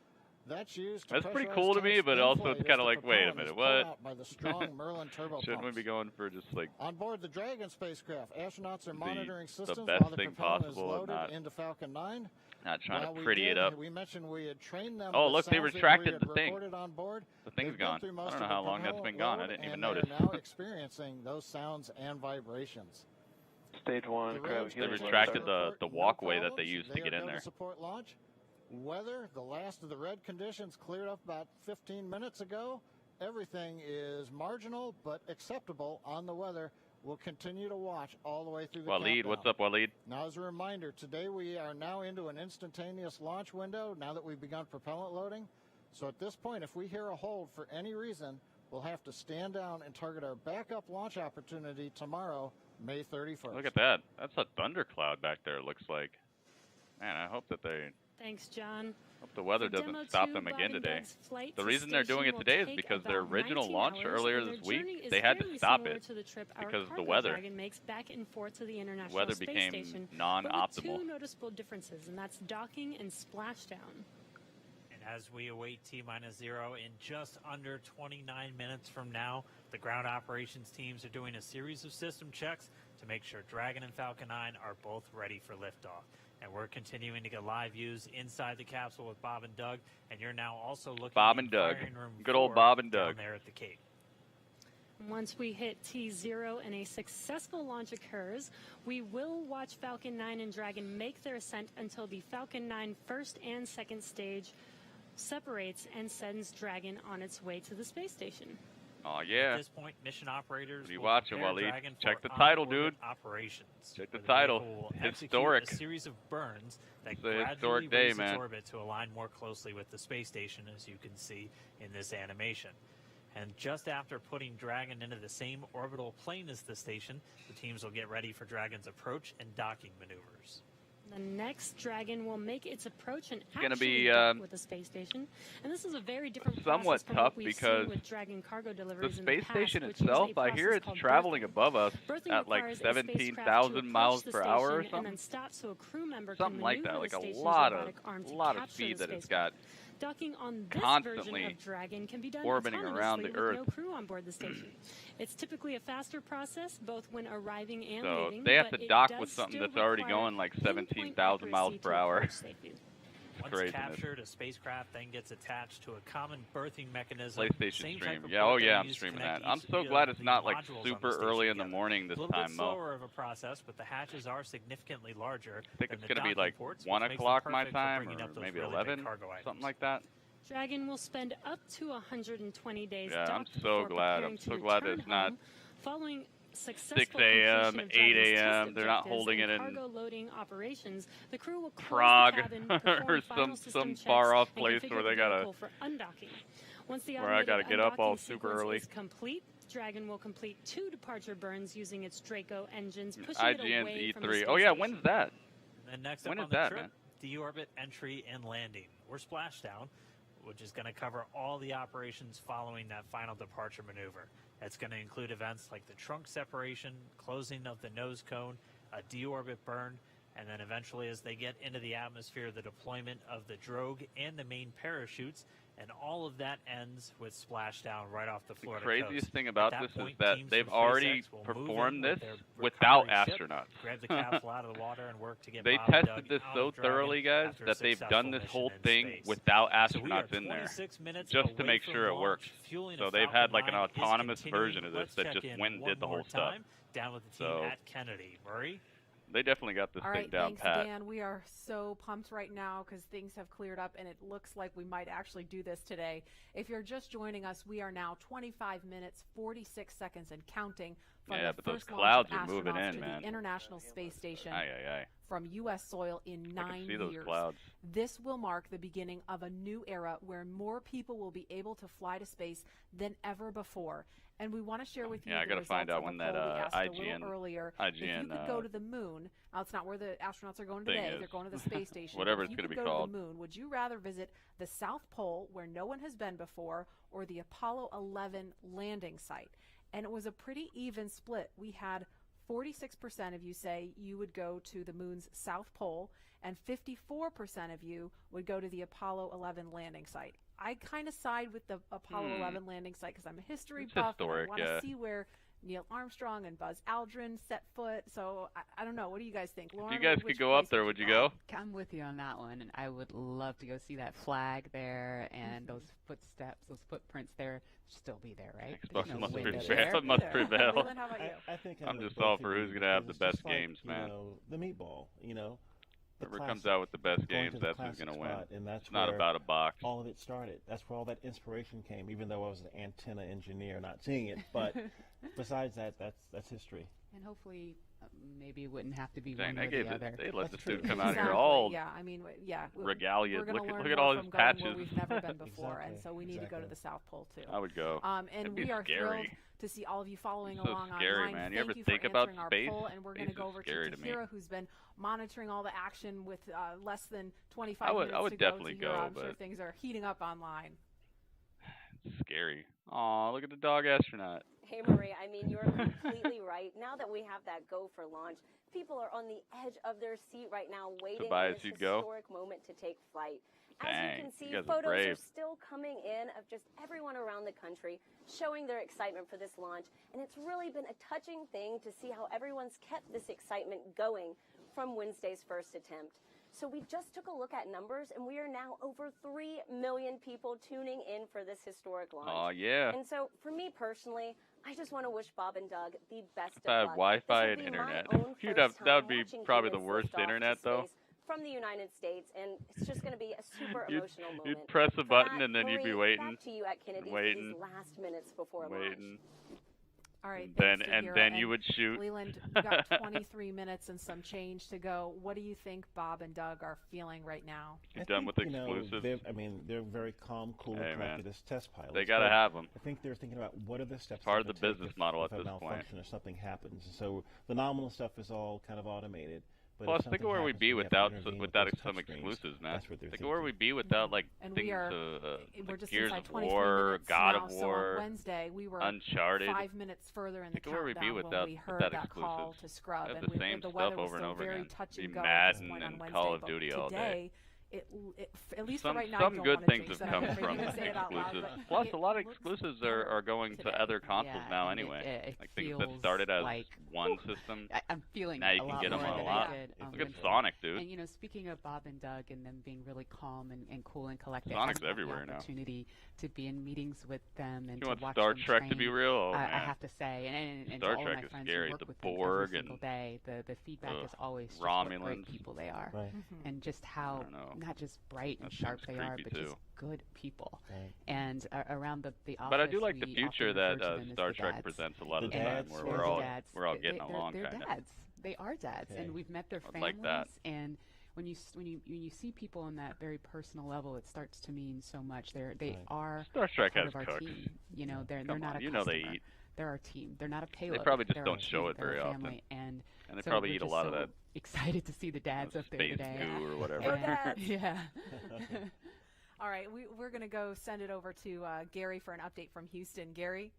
That's used to That's pretty pressurize cool to me, tanks but also inflate it's as kind of the like, wait a propellant minute, is pulled what? out by the strong Merlin turbo Shouldn't we pumps. be going for just like On board the Dragon spacecraft, astronauts are monitoring the systems best while the thing propellant is possible and loaded not into Falcon 9. not trying While to we pretty it did, up? we mentioned we had trained them Oh, with look, they sounds that we retracted had the thing. recorded on board. The thing's They've been gone. through I most don't know of the how long that's propellant been gone. I load, didn't even and notice. They are now experiencing those sounds and vibrations. Stage 1, The cryo range They helium controllers retracted report the no walkway that they problems. used They to are get in go there. to support launch. Weather, the last of the red conditions cleared up about 15 minutes ago. Everything is marginal but acceptable on the weather. We'll continue to watch all the way through the Waleed, countdown. what's up, Waleed? Now, as a reminder, today we are now into an instantaneous launch window now that we've begun propellant loading. So at this point, if we hear a hold for any reason, we'll have to stand down and target our backup launch opportunity tomorrow, May 31st. Look at that. That's a thundercloud back there, it looks like. Man, I hope that they Thanks, John. hope the weather For Demo doesn't stop 2, them Bob again and today. Doug's flight The to reason they're doing station it will today is take because their about original 19 launch hours, earlier and their this week, journey is they had to fairly stop similar it to the trip our because of the cargo weather. Dragon makes back and forth to the International Weather Space became Station, non-optimal. but with two noticeable differences, and that's docking and splashdown. And as we await T-0 in just under 29 minutes from now, the ground operations teams are doing a series of system checks to make sure Dragon and Falcon 9 are both ready for liftoff. And we're continuing to get live views inside the capsule with Bob and Doug, and you're now also looking Bob in and Doug. firing room Good old 4 Bob and down Doug. there at the Cape. Once we hit T0 and a successful launch occurs, we will watch Falcon 9 and Dragon make their ascent until the Falcon 9 first and second stage separates and sends Dragon on its way to the space station. Oh yeah. At this point, mission operators What are you will watching, prepare Waleed? Dragon Check for the title, on-orbit dude. Operations. Check the where title. vehicle will execute Historic. A series of burns that It's a gradually historic day, raise its man. orbit to align more closely with the space station, as you can see in this animation. And just after putting Dragon into the same orbital plane as the station, the teams will get ready for Dragon's approach and docking maneuvers. The next Dragon will make its approach and gonna actually be, dock with the space station. And this is a very different somewhat process from tough what we've because seen with Dragon cargo The deliveries in the space past, station which used a itself, I hear process it's called traveling berthing. above us Berthing at like requires a spacecraft to 17,000 approach miles the per hour or station and something. then stop so a crew member Something can like that, maneuver like the a station's lot robotic arm to of capture speed the that it's spacecraft. got. Docking on this Constantly version of Dragon can be done orbiting around the autonomously Earth. with no crew on board the station. It's typically a faster process, both when arriving and So leaving. they have but to it dock does with something still that's already require going like pinpoint 17,000 miles accuracy per to hour. approach safely. Once Craziness. captured, a spacecraft then gets attached to a common berthing mechanism. PlayStation Same stream. type of Yeah, oh port yeah, they I'm use to streaming connect that. I'm each so of glad it's the not like modules on the super station early in the together. morning this A little time, bit Mo. slower of a process, but the hatches are significantly larger. I think than it's the going to be docking like ports, 1 which makes them o'clock my perfect for time, bringing or up those maybe really big 11, cargo items. something like that. Dragon will spend up to 120 days Yeah, I'm docked so before glad. preparing I'm to so glad that return it's not home, following successful 6 a.m., completion of 8 Dragon's test a.m. They're not objectives holding and it in cargo loading operations. The crew will close Prague the cabin, or perform final some system checks, far-off and place configure where the they gotta- vehicle for undocking. Once the where I automated gotta get up all undocking super sequence early. is complete, Dragon will complete 2 departure burns using its Draco engines, pushing it IGN's away from the E3. space Oh yeah, station. when's that? And next When up is on the that, trip, man? deorbit entry and landing, or splashdown, which is going to cover all the operations following that final departure maneuver. It's going to include events like the trunk separation, closing of the nose cone, a deorbit burn, and then eventually as they get into the atmosphere, the deployment of the drogue and the main parachutes, and all of that ends with splashdown right off the The Florida craziest coast. thing At about that this is point, that teams they've from already SpaceX will move in performed with this their without recovery ship, astronauts. grab the capsule out of the water and work to get They Bob and Doug tested this out so of Dragon thoroughly, guys, after a that they've successful done this mission whole in thing space. without So we are astronauts in there, 26 minutes just to away make from sure it launch. works. Fueling So of they've Falcon had like an 9 is autonomous continuing. version of this Let's that check just in went and one did the more whole stuff. time down with the team So at Kennedy. Murray? they definitely got this All thing right, down thanks, pat. Dan. We are so pumped right now because things have cleared up and it looks like we might actually do this today. If you're just joining us, we are now 25 minutes, 46 seconds and counting from Yeah, the but those first launch clouds of are moving astronauts in, to man. the International Space Station Aye, aye, aye. from U.S. soil in 9 I can see those years. clouds. This will mark the beginning of a new era where more people will be able to fly to space than ever before. And we want to share with you Yeah, I the gotta results find out of when a poll that, we asked a little IGN earlier. If you could go to the moon, now it's not where the astronauts are going thing today, is. they're going to the space station. Whatever if it's you gonna could be go called. to the moon, would you rather visit the South Pole, where no one has been before, or the Apollo 11 landing site? And it was a pretty even split. We had 46% of you say you would go to the moon's South Pole, and 54% of you would go to the Apollo 11 landing site. I kind of side with the Apollo 11 landing site because I'm a history It's buff. historic, and I want to yeah. see where Neil Armstrong and Buzz Aldrin set foot. So I don't know. What do you guys think? Lauren, If you guys which could go up place there, would you go? I'm with you on that one, and I would love to go see that flag there and those footsteps, those footprints there. Still be there, right? There's no Must window prevail. there. Must prevail. Leland, how about you? I think I'm with just both all of for who's you gonna have because the it's best just like, games, man. You know, the meatball, you know. The Whoever comes classic. out with the best Going games, to the that's who's classic gonna win. spot, and that's It's not where about a box. all of it started. That's where all that inspiration came, even though I was an antenna engineer not seeing it. But besides that, that's history. And hopefully, maybe it wouldn't have to be Dang, one or the other. they let That's this true. dude come out here Exactly. all Yeah, I mean, yeah. regalia. We're gonna Look learn at more all from his going patches. where we've never been before, and Exactly. so we need to go to Exactly. the South Pole too. I would go. And That'd be we are scary. thrilled to see all of you following It's so along scary, online. man. You Thank ever you think for about answering space? our poll, and we're going to Space go is over scary to to me. Tahira, who's been monitoring all the action with less than 25 I would minutes to definitely go. go, I'm sure but things are heating up online. it's scary. Aw, look at the dog astronaut. Hey, Marie, I mean, you're completely right. Now that we have that go for launch, people are on the edge of their seat right now waiting Tobias, for this you'd go? historic moment to take flight. As Dang, you can see, you guys are photos brave. are still coming in of just everyone around the country showing their excitement for this launch. And it's really been a touching thing to see how everyone's kept this excitement going from Wednesday's first attempt. So we just took a look at numbers, and we are now over 3 million people tuning in for this historic launch. Aw, yeah. And so for me personally, I just want to wish Bob and Doug the best If I had of luck. Wi-Fi This and will be my internet, own you'd first have, that would time be watching probably the humans worst lift off to internet, though. space from the United States, and it's just going to be a super emotional moment. You'd press a For button that, and then you'd be Marie, waiting, back to you at Kennedy waiting, for these last minutes before waiting. All right, Then thanks, and Tahira. then you would shoot. Leland, we got 23 minutes and some change to go. What do you think Bob and Doug are feeling right now? You I done think, with you know, exclusives? they're very calm, cool, Hey, and man. collected as test pilots. They gotta but have 'em. I think they're thinking about what are the steps. Part of they the have to take business if- model if at a this point. malfunction or something happens. And so the nominal stuff is all kind of automated. But Plus, if think of something where we'd happens be where you have without to intervene with without those some touchscreens, exclusives, man. that's what they're Think of where thinking. we'd be without like And things we are, to we're like just Gears inside of 23 War, minutes God now, of so War, on Wednesday we were Uncharted. 5 minutes further in the Think of where we'd be countdown without when we heard without that call exclusives. to scrub, Have and the same the stuff weather was over and still over very again. touch Be and go at this Madden point on and Wednesday, Call of but Duty all day. It, at least Some for right now, some I don't good wanna things jinx have it. come I'm afraid from to say it out loud, exclusives. but Plus, it a lot of looks exclusives better are going today. to other consoles Yeah, now and anyway. it Like things that feels started as like, one system. I'm feeling now you a can lot get them more on a than lot. I did on Look at Wednesday. Sonic, dude. And speaking of Bob and Doug and them being really calm and cool and collected, Sonic's I've had everywhere the now. opportunity to be in meetings with them and You to want watch Star them Trek train. to be real? Oh, I man. have to say, and Star to all Trek of my is friends scary. who work The with Borg them every single and day, the feedback is always just Romulans. what great people they are, Right. and just how not just bright and That sharp seems they are, creepy, but too. just good people. Right. And around the office, But I do like the we future often that refer to them as Star the Trek dads. presents a lot of The the time, dads, where yeah. we're The all dads. we're all getting along, they're kind of. dads. They are dads, Okay. and we've met their I'd families. like that. And when you see people on that very personal level, it starts to mean so much. They Right. are Star Trek part has of our cooks. team. You know, they're Come not on, a you know they customer. eat. They're our team. They're not a payload. probably just They're don't our show team. it They're very our often. family. And they so probably we're eat a just lot of so that excited to see the dads up there space today. goo or whatever. Go dads. Yeah. All right, we're going to go send it over to Gary for an update from Houston. Gary?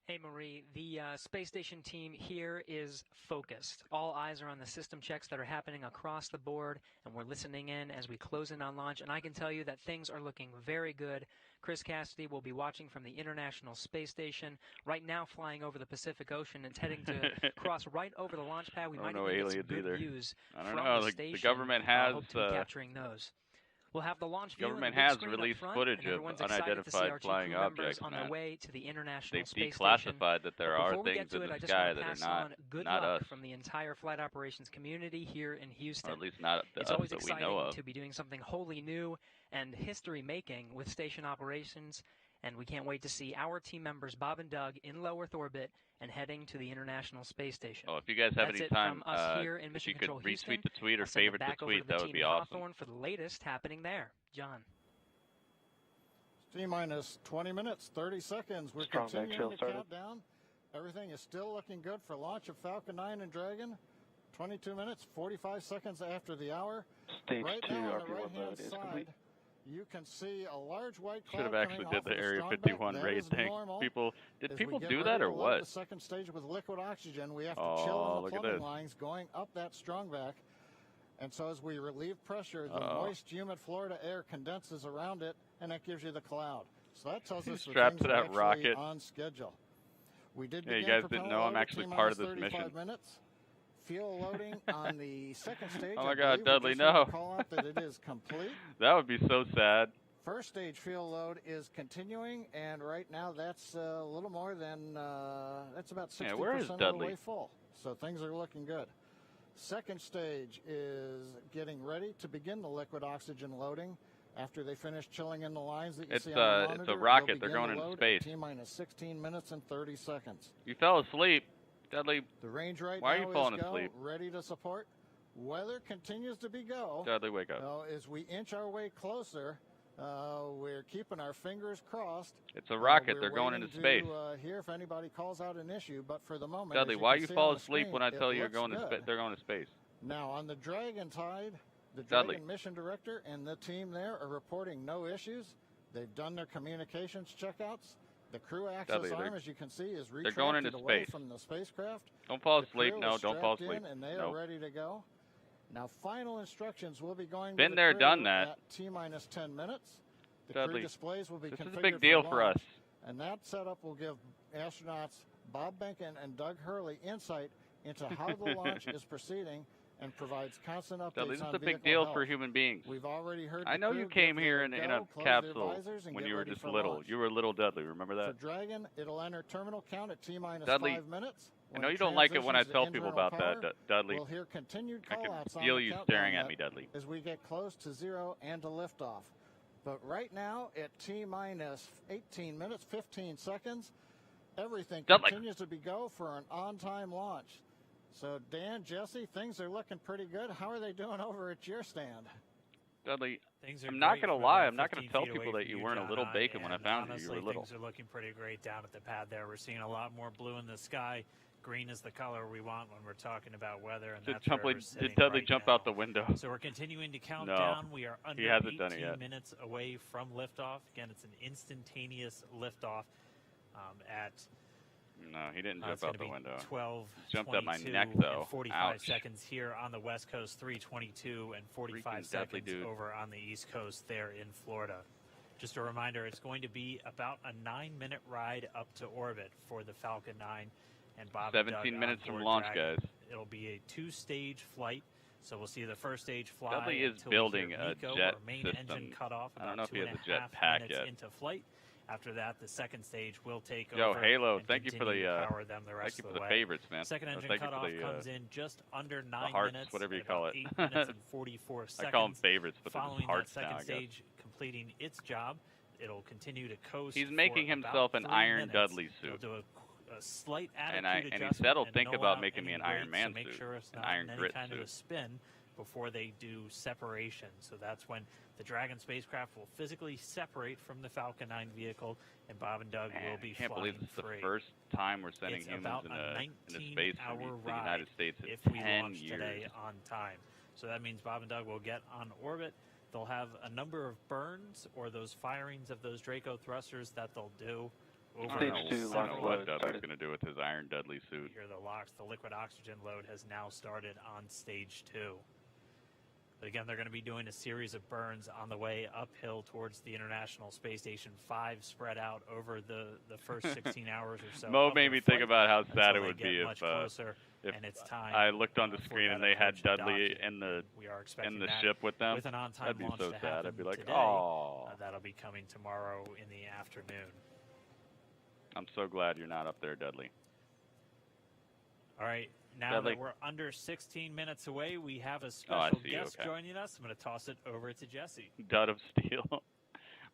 Hey, Marie, the space station team here is focused. All eyes are on the system checks that are happening across the board, and we're listening in as we close in on launch. And I can tell you that things are looking very good. Chris Cassidy will be watching from the International Space Station, right now flying over the Pacific Ocean and heading to cross right over the launch pad. We I might don't know even get some aliens good either. views I don't from know. the The station. government I has hope to be capturing those. We'll have the launch view government on the big has screen up released front, footage and of everyone's excited to see unidentified our two flying crew members objects, on man. their way to the International They've Space Station. declassified that there But are before we things get to in it, the I just sky want that to are pass not on good not luck us, from the entire flight operations community here in Houston. or at least not the It's us always that we exciting know of. to be doing something wholly new and history-making with station operations, and we can't wait to see our team members Bob and Doug in low Earth orbit and heading to the International Space Station. Oh, if you guys have That's any it time, from us here in if Mission you could Control retweet Houston. the tweet or I'll send it favorite the back over tweet, to the that would team be in awesome. Hawthorne for the latest happening there. John. T-minus 20 minutes, 30 seconds. We're Strong continuing backfill to started. count down. Everything is still looking good for launch of Falcon 9 and Dragon. 22 minutes, 45 seconds after the hour. Stage Right 2 now on the RP1 right-hand load is side, complete. you can see a large white cloud Should have actually coming did the off of Area strong back. 51 That raid is thing. normal. Did As people we get do ready that to or load what? The second stage with liquid oxygen, we have to Oh, chill in look the at plumbing this. lines going up that strong back. And so as we relieve pressure, the Uh-oh. moist, humid Florida air condenses around it, and that gives you the cloud. So that tells us that Strapped things to are that actually rocket. on schedule. We did Yeah, you begin guys didn't propellant know I'm load at actually T-minus part of this 35 mission. minutes. Fuel loading on the second stage. Oh I my God, believe we Dudley, just heard no. the call out that it is complete. That would be so sad. First stage fuel load is continuing, and right now that's a little more than, that's about 60% Yeah, where is of the Dudley? way full. So things are looking good. Second stage is getting ready to begin the liquid oxygen loading. After they finish chilling in the lines that you It's see on the a monitor, rocket. they'll They're begin going the into load space. at T-minus 16 minutes and 30 seconds. You fell asleep, Dudley. The range right Why are now you falling is go, asleep? ready to support. Weather continues to be go. Dudley, wake up. So as we inch our way closer, we're keeping our fingers crossed. It's a rocket. We're They're going waiting into space. to hear if anybody calls out an issue, but for the moment, Dudley, as why can you see fall on the asleep screen, when I it tell you you're looks going to good. they're going to space? Now on the Dragon side, the Dudley. Dragon mission director and the team there are reporting no issues. They've done their communications checkouts. The crew access Dudley, arm, they're- as you can see, is they're going retracted into away space. from the spacecraft. Don't fall The asleep. crew No, is don't fall strapped asleep. in, and they No. are ready to go. Now, final instructions will be going Been to the there, crew done that. at T-minus 10 minutes. The Dudley, crew displays will be this is a configured big deal for launch, us. and that setup will give astronauts Bob Behnken and Doug Hurley insight into how the launch is proceeding and provides constant updates Dudley, this is on a big vehicle deal health. for human beings. We've already heard I the know crew you give came their here in a go, close their capsule visors, and when get you were ready just for little. launch. You were little Dudley. Remember For that? Dragon, it'll enter terminal count at T-minus Dudley, 5 minutes. I When know it you don't like it when I transitions to tell people internal about that, power, Dudley. We'll hear continued I can call-outs on feel the you countdown staring at me, net Dudley. as we get close to zero and to liftoff. But right now, at T-minus 18 minutes, 15 seconds, everything Dudley. continues to be go for an on-time launch. So, Dan, Jesse, things are looking pretty good. How are they doing over at your stand? Dudley, Things are I'm not great going to for lie. the I'm not going 15 to tell feet people away that from you weren't a little John, bacon when I and found you. honestly, You were little. Things are looking pretty great down at the pad there. We're seeing a lot more blue in the sky. Green is the color we want when we're talking about weather, and that's where we're sitting Did Dudley right jump now. out the window? So we're continuing to count No, down. We are under he hasn't 18 done it yet. minutes away from liftoff. Again, it's an instantaneous liftoff at No, he didn't it's jump out gonna the be window. 12, He jumped at my 22, neck, and though. 45 Ouch. seconds here on the West Coast, 3:22 and 45 Freaking Dudley, seconds dude. over on the East Coast there in Florida. Just a reminder, it's going to be about a 9-minute ride up to orbit for the Falcon 9 and Bob and Doug 17 on minutes from board launch, Dragon. guys. It'll be a 2-stage flight. So we'll see the first stage fly Dudley is until building we hear a Nico, jet our main system. engine cut off I don't about know if he has a 2.5 jet pack minutes yet. into flight. After that, the second stage will take Yo, over. Halo, and thank you for continue the to power them the rest thank you of for the the way. favorites, man. Second Or engine thank you for cutoff the, comes in just under 9 hearts, minutes. whatever you at call about it. 8 minutes and 44 seconds. I call them favorites, but they're just Following hearts that now, second I guess. stage completing its job, it'll continue to coast. He's making for himself about an 3 Iron minutes. Dudley He'll suit. do a slight attitude And he adjustment said he'll and think no about out making me any an Iron brakes, Man so make suit, sure it's an not Iron in any Grit kind of suit. a spin before they do separation. So that's when the Dragon spacecraft will physically separate from the Falcon 9 vehicle, and Bob and Doug will be I can't flying believe this is free. the first time we're sending It's humans about in a a space from 19-hour the ride United States in if we 10 launch years. today on time. So that means Bob and Doug will get on orbit. They'll have a number of burns or those firings of those Draco thrusters that they'll do over I don't know several what Dudley's going to do with his Iron Dudley suit. Here the locks, the liquid oxygen load has now started on stage 2. But again, they're going to be doing a series of burns on the way uphill towards the International Space Station 5, spread out over the first 16 hours or so. Mo of made their me think flight about how sad until it would they be get if, much closer, and it's time I looked on the for screen that and they had approach to Dudley docking. in We are expecting the that ship with them. with an on-time That'd be launch so to sad. I'd happen be like, today. oh. That'll be coming tomorrow in the afternoon. I'm so glad you're not up there, Dudley. All right, now Dudley. that we're under 16 minutes away, we have a I special see, guest okay. joining us. I'm going to toss it over to Jesse. Dud of Steel.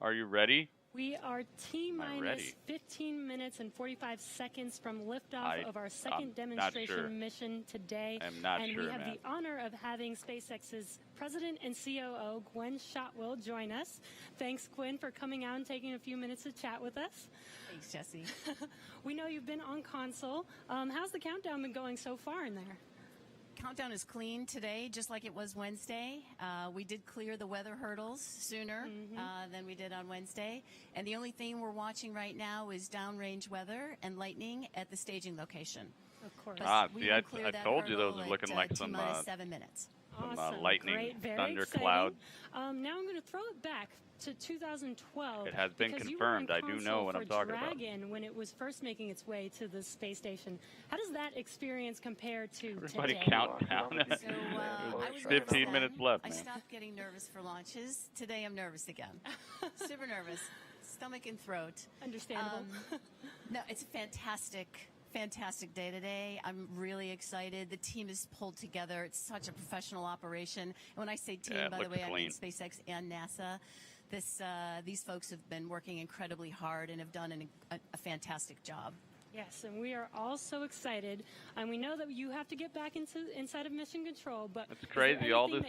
Are you ready? We are T-minus ready? 15 minutes and 45 seconds from liftoff of our second demonstration sure. mission today. I'm not and sure, we have man. the honor of having SpaceX's president and COO, Gwen Shotwell, join us. Thanks, Gwen, for coming out and taking a few minutes to chat with us. Thanks, Jesse. We know you've been on console. How's the countdown been going so far in there? Countdown is clean today, just like it was Wednesday. We did clear the weather hurdles sooner than we did on Wednesday. And the only thing we're watching right now is downrange weather and lightning at the staging location. Of course. See, I told you those are looking like some 7 minutes. Awesome. lightning, Great. Very thunder exciting. clouds. Now I'm going to throw it back to 2012. It has been because confirmed. You were on I do console know what for I'm talking about. Dragon when it was first making its way to the space station. How does that experience compare to Everybody today? count down. So, I was 15 nervous minutes then. left, I man. stopped getting nervous for launches. Today I'm nervous again. Super nervous. Stomach and throat. Understandable. No, it's a fantastic day today. I'm really excited. The team is pulled together. It's such a professional operation. And when I say team, Yeah, it by the looks way, I mean clean. SpaceX and NASA. These folks have been working incredibly hard and have done a fantastic job. Yes, and we are all so excited. And we know that you have to get back inside of mission control, but It's crazy, all this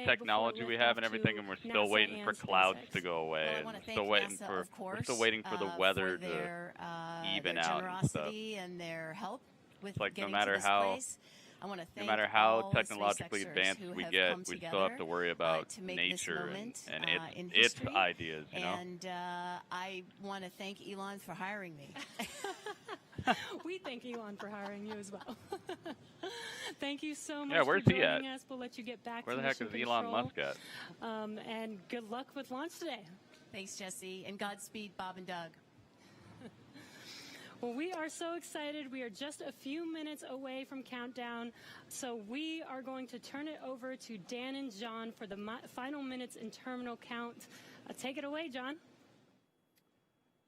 technology we have and everything, and we're still waiting for clouds to go away. Well, I and want we're to thank still waiting NASA, for of course, we're still waiting for the weather for their, to even their out and stuff. generosity and their help with It's like getting no matter to this how place. I want to thank no matter how all the technologically SpaceXers advanced who we have get, come we together, still have to worry about to make this nature moment, and in its history. ideas, you know. And I want to thank Elon for hiring me. We thank Elon for hiring you as well. Thank you so much Yeah, where's for he joining at? us. We'll let you get back Where to the heck mission is Elon control. Musk at? And good luck with launch today. Thanks, Jesse, and Godspeed, Bob and Doug. Well, we are so excited. We are just a few minutes away from countdown. So we are going to turn it over to Dan and John for the final minutes in terminal count. Take it away, John.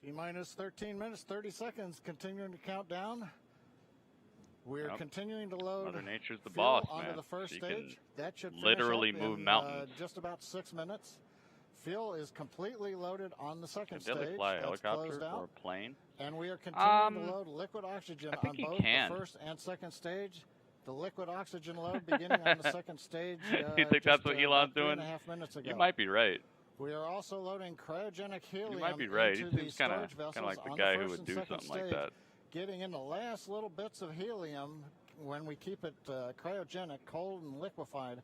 T-minus 13 minutes, 30 seconds, continuing to count down. We're continuing to load Mother Nature's the fuel boss, onto man. the first She stage. can That should finish literally up move in, mountains. just about 6 minutes. Fuel is completely loaded on the second Can Dilly stage. fly a That's closed helicopter out. or a plane? And we are continuing to Um, load liquid oxygen I think on he both can. the first and second stage. The liquid oxygen load beginning on the second stage. You think that's what just, Elon's about doing? 3.5 minutes ago. You might be right. We are also loading cryogenic helium You might be right. He into the seems kind of storage vessels like the on guy the who first would and do second something like stage, that. getting in the last little bits of helium when we keep it cryogenic, cold and liquefied.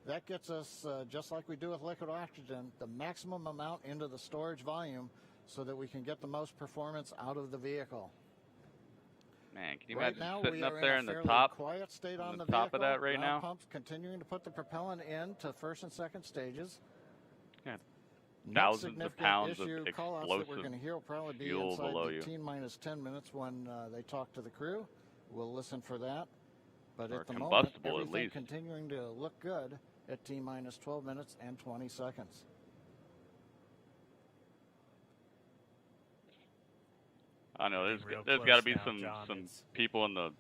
That gets us, just like we do with liquid oxygen, the maximum amount into the storage volume so that we can get the most performance out of the vehicle. Man, can you Right imagine now, sitting we up are there in in a the fairly top, quiet state on the top of vehicle. that right Ground now? Pumps continuing to put the propellant in to first and second stages. Yeah. Next Thousands of significant pounds of issue call-outs that we're going to hear will probably be fuel inside below the you. T-minus 10 minutes when they talk to the crew. We'll listen for that. But Or at the moment, combustible, at everything least. continuing to look good at T-minus 12 minutes and 20 seconds. I know Real there's close got to be now, some John. some It's people in the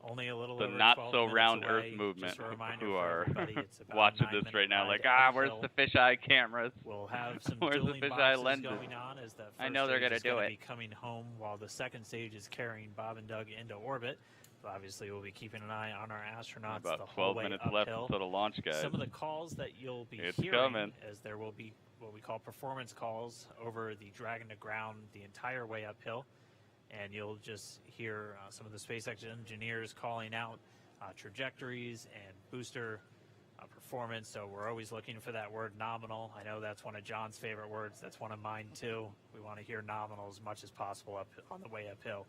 only a little the over not 12 so minutes round away. Earth movement Just a reminder who for are everybody, it's about a watching 9-minute this right now, ride like, where's uphill. the fisheye cameras? We'll have some Where's the dueling fisheye boxes lenses? going on as the first I know they're stage gonna is do gonna it. be coming home while the second stage is carrying Bob and Doug into orbit. So obviously, we'll be keeping an eye on our astronauts the About whole 12 way minutes uphill. left until the launch, guys. Some of the calls that you'll be It's hearing, coming. as there will be what we call performance calls over the Dragon to ground the entire way uphill, and you'll just hear some of the SpaceX engineers calling out trajectories and booster performance. So we're always looking for that word nominal. I know that's one of John's favorite words. That's one of mine too. We want to hear nominal as much as possible up on the way uphill.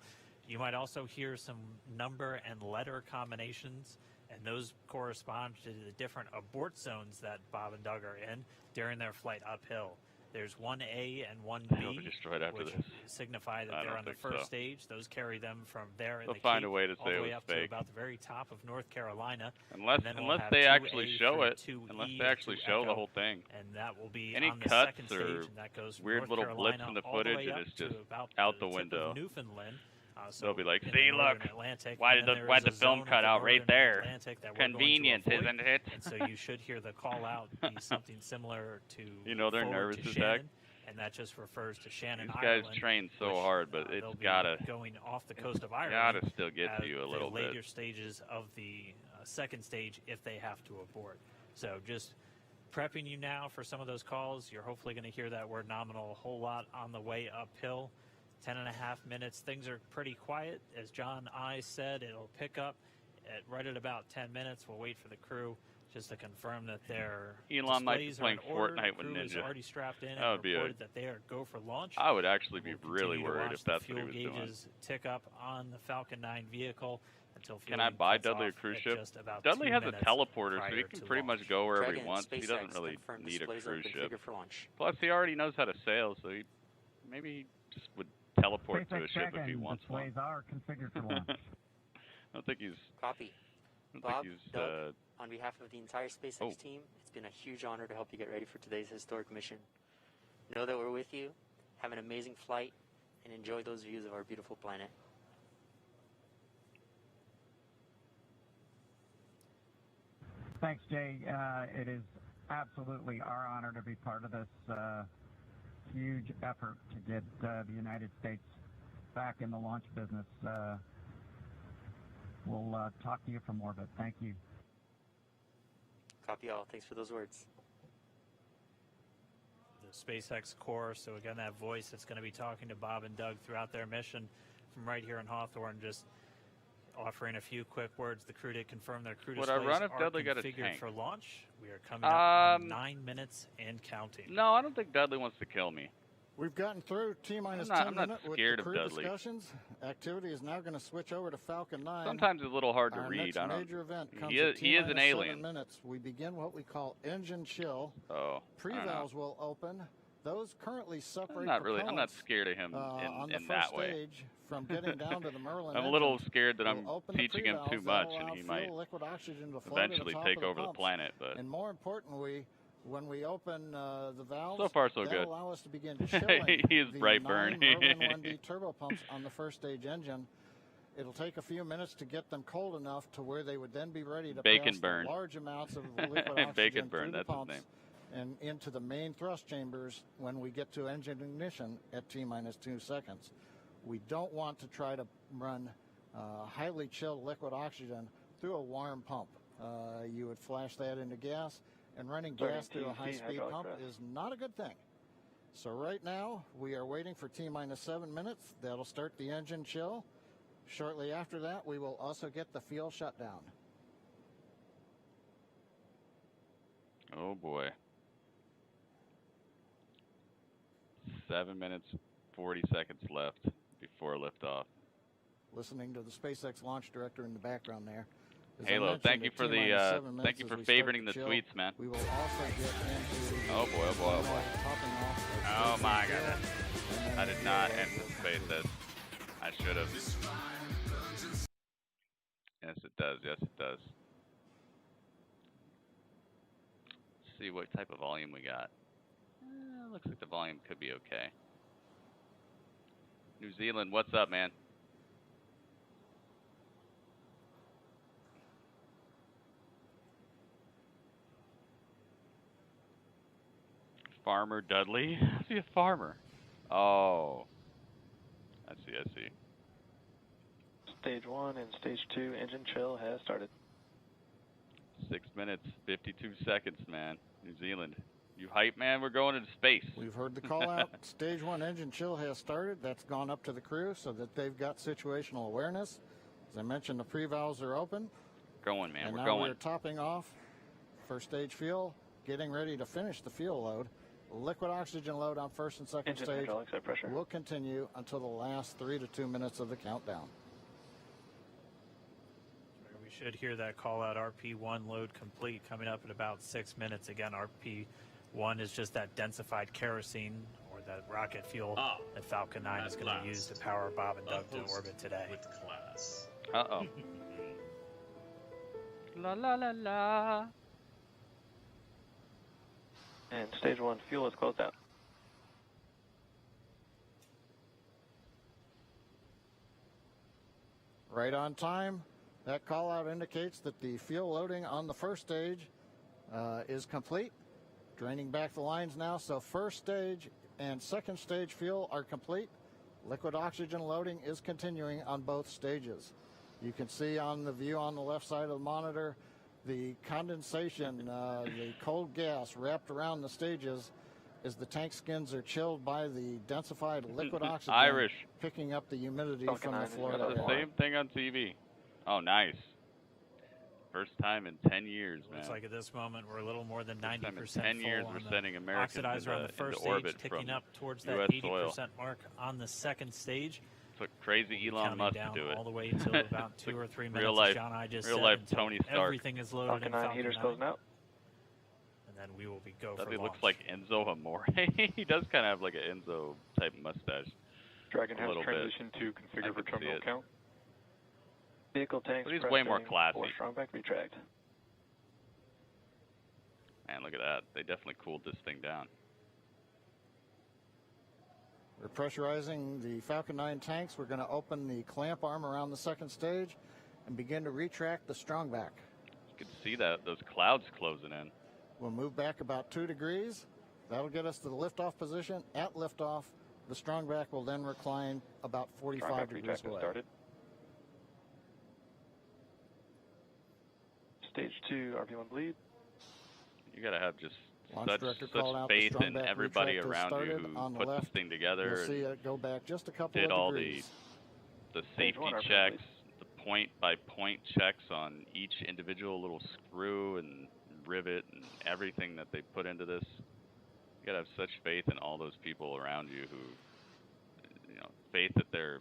You might also hear some number and letter combinations, and those correspond to the different abort zones that Bob and Doug are in during their flight uphill. There's 1A and 1B, They'll be destroyed after which this. signify that I they're don't on the think first so. stage. Those carry them from there in They'll the find Cape a way to all say the it way was up to fake. about the very top of North Carolina. Unless And then we'll have they 2A actually show through it, 2E unless they to actually show the Echo, whole thing. and that will be Any on the cuts second stage, or and that goes from weird North little Carolina blips in the all the footage, way and up it's to just about out the tip of window. Newfoundland. So They'll be like, in see, the look, northern Atlantic, why and did then the there is a film zone cut of the out right northern there? Atlantic that we're going to Convenient, avoid. isn't it? And so you should hear the call out be something similar to You know they're forward nervous to as heck. Shannon, and that just refers to Shannon These guys Island. train so which, hard, but they'll it's be gotta going off the coast of Ireland. gotta still get at to you a the little bit. later stages of the second stage if they have to abort. So just prepping you now for some of those calls. You're hopefully going to hear that word nominal a whole lot on the way uphill. 10.5 minutes. Things are pretty quiet. As John I said, it'll pick up right at about 10 minutes. We'll wait for the crew just to confirm that their Elon might be displays are playing in order. Fortnite with Crew is Ninja. already strapped in That and would be reported that they are go for launch. I would actually be We'll really continue to worried watch if that's the what he fuel was doing. gauges tick up on the Falcon 9 vehicle until Can I fueling buy cuts Dudley a off cruise at ship? just about Dudley 2 has a minutes teleporter, so he prior can to pretty much launch. go wherever he Dragon, wants. He doesn't SpaceX really confirmed need a displays are cruise ship. configured for launch. Plus, he already knows how to sail, so maybe he just would teleport to a SpaceX ship if he Dragon wants one. displays are configured for launch. I don't think he's. Copy. I don't Bob, think he's. Doug, on behalf of the entire SpaceX Oh. team, it's been a huge honor to help you get ready for today's historic mission. Know that we're with you, have an amazing flight, and enjoy those views of our beautiful planet. Thanks, Jay. It is absolutely our honor to be part of this huge effort to get the United States back in the launch business. We'll talk to you from orbit. Thank you. Copy all. Thanks for those words. The SpaceX core. So again, that voice that's going to be talking to Bob and Doug throughout their mission from right here in Hawthorne, just offering a few quick words. The crew did confirm their crew Would I displays run if are Dudley got a configured tank? for launch. We are coming up on 9 minutes and counting. No, I don't think Dudley wants to kill me. We've gotten through T-minus 10 I'm not minutes with scared the of crew Dudley. discussions. Activity is now going to switch over to Falcon 9. Sometimes it's a little hard to Our read. next I don't. major event comes He at is an T-minus 7 alien. minutes. We begin what we call engine chill. Oh, I don't know. Pre-valves will open. Those currently separate I'm not really. I'm not propellants, scared of him on the in that first way. stage from getting down to the Merlin I'm a little engines. scared that I'm We'll open the teaching him too pre-valves. much, That'll and allow he fuel, might liquid oxygen to float eventually at the top take of the over the pumps. planet. But And more importantly, when we open the valves, so far so that'll good. allow us to begin chilling He is the Brightburn. 9 Merlin 1D turbo pumps on the first stage engine. It'll take a few minutes to get them cold enough to where they would then be ready to Bacon pass burn. the large amounts of liquid oxygen Bacon through burn, the that's his pumps name. and into the main thrust chambers when we get to engine ignition at T-minus 2 seconds. We don't want to try to run highly chilled liquid oxygen through a warm pump. You would flash that into gas, and running gas through a high-speed pump is not a good thing. So right now, we are waiting for T-minus 7 minutes. That'll start the engine chill. Shortly after that, we will also get the fuel shutdown. Oh boy. 7 minutes, 40 seconds left before liftoff. Listening to the SpaceX launch director in the background there. As I Halo, mentioned, thank you at for the T-minus 7 thank minutes you as for we start favoriting the chill, tweets, man. We will also get into Oh boy, oh boy, oh boy. topping off the Oh my chill, goodness. and then I did not anticipate this. I should have. Yes, it does. Yes, it does. Let's see what type of volume we got. Looks like the volume could be okay. New Zealand, what's up, man? Farmer Dudley? Is he a farmer? Oh. I see, I see. Stage 1 and Stage 2 engine chill has started. 6 minutes, 52 seconds, man. New Zealand. You hype, man? We're going into space. We've heard the call out. Stage 1 engine chill has started. That's gone up to the crew so that they've got situational awareness. As I mentioned, the pre-valves are open. Going, man. And We're now going. we're topping off first stage fuel, getting ready to finish the fuel load. Liquid oxygen load on first and second Engine stage hydraulics at pressure. will continue until the last 3 to 2 minutes of the countdown. We should hear that call out. RP1 load complete coming up in about 6 minutes. Again, RP1 is just that densified kerosene or that rocket fuel that Falcon 9 is going to use to power Bob and Doug to orbit today. With class. Uh-oh. La la la la. And Stage 1 fuel is closed out. Right on time. That call out indicates that the fuel loading on the first stage is complete. Draining back the lines now. So first stage and second stage fuel are complete. Liquid oxygen loading is continuing on both stages. You can see on the view on the left side of the monitor the condensation, the cold gas wrapped around the stages as the tank skins are chilled by the densified liquid oxygen, Irish. picking up the humidity Falcon from the 9 is Florida That's the air. same thing on TV. Oh, nice. First time in 10 years, man. Looks like at this moment we're a little more than First time in 90% 10 full years on we're the sending Americans oxidizer on the first into orbit stage, ticking from up towards that US 80% soil. mark on the second stage. Took crazy Elon Counting Musk down to do it. all the way until about 2 or 3 minutes. Real life, as John and I just real said, life until Tony Stark. everything is loaded Falcon in 9 Falcon heaters 9, closing out. and then we will be go That for he launch. looks like Enzo Amore. He does kind of have like an Enzo type mustache. Dragon A has little bit. transitioned to I configure for could see terminal it. count. Vehicle tanks But he's way more pressing classy. for strong back retract. Man, look at that. They definitely cooled this thing down. We're pressurizing the Falcon 9 tanks. We're going to open the clamp arm around the second stage and begin to retract the strong back. You can see that those clouds closing in. We'll move back about 2 degrees. That'll get us to the liftoff position. At liftoff, the strong back will then recline about 45 Strong back degrees retract has away. started. Stage 2 RP1 bleed. You gotta have just Launch director such called out the faith strong in back everybody retract has around you started. who On the put left, this thing together You'll see and it go back just a couple did of all degrees. the Stage safety 1 RP1 checks, the point by point checks on each individual little screw and rivet and everything that they put into this. You gotta have such faith in all those people around you who, you know, faith that they're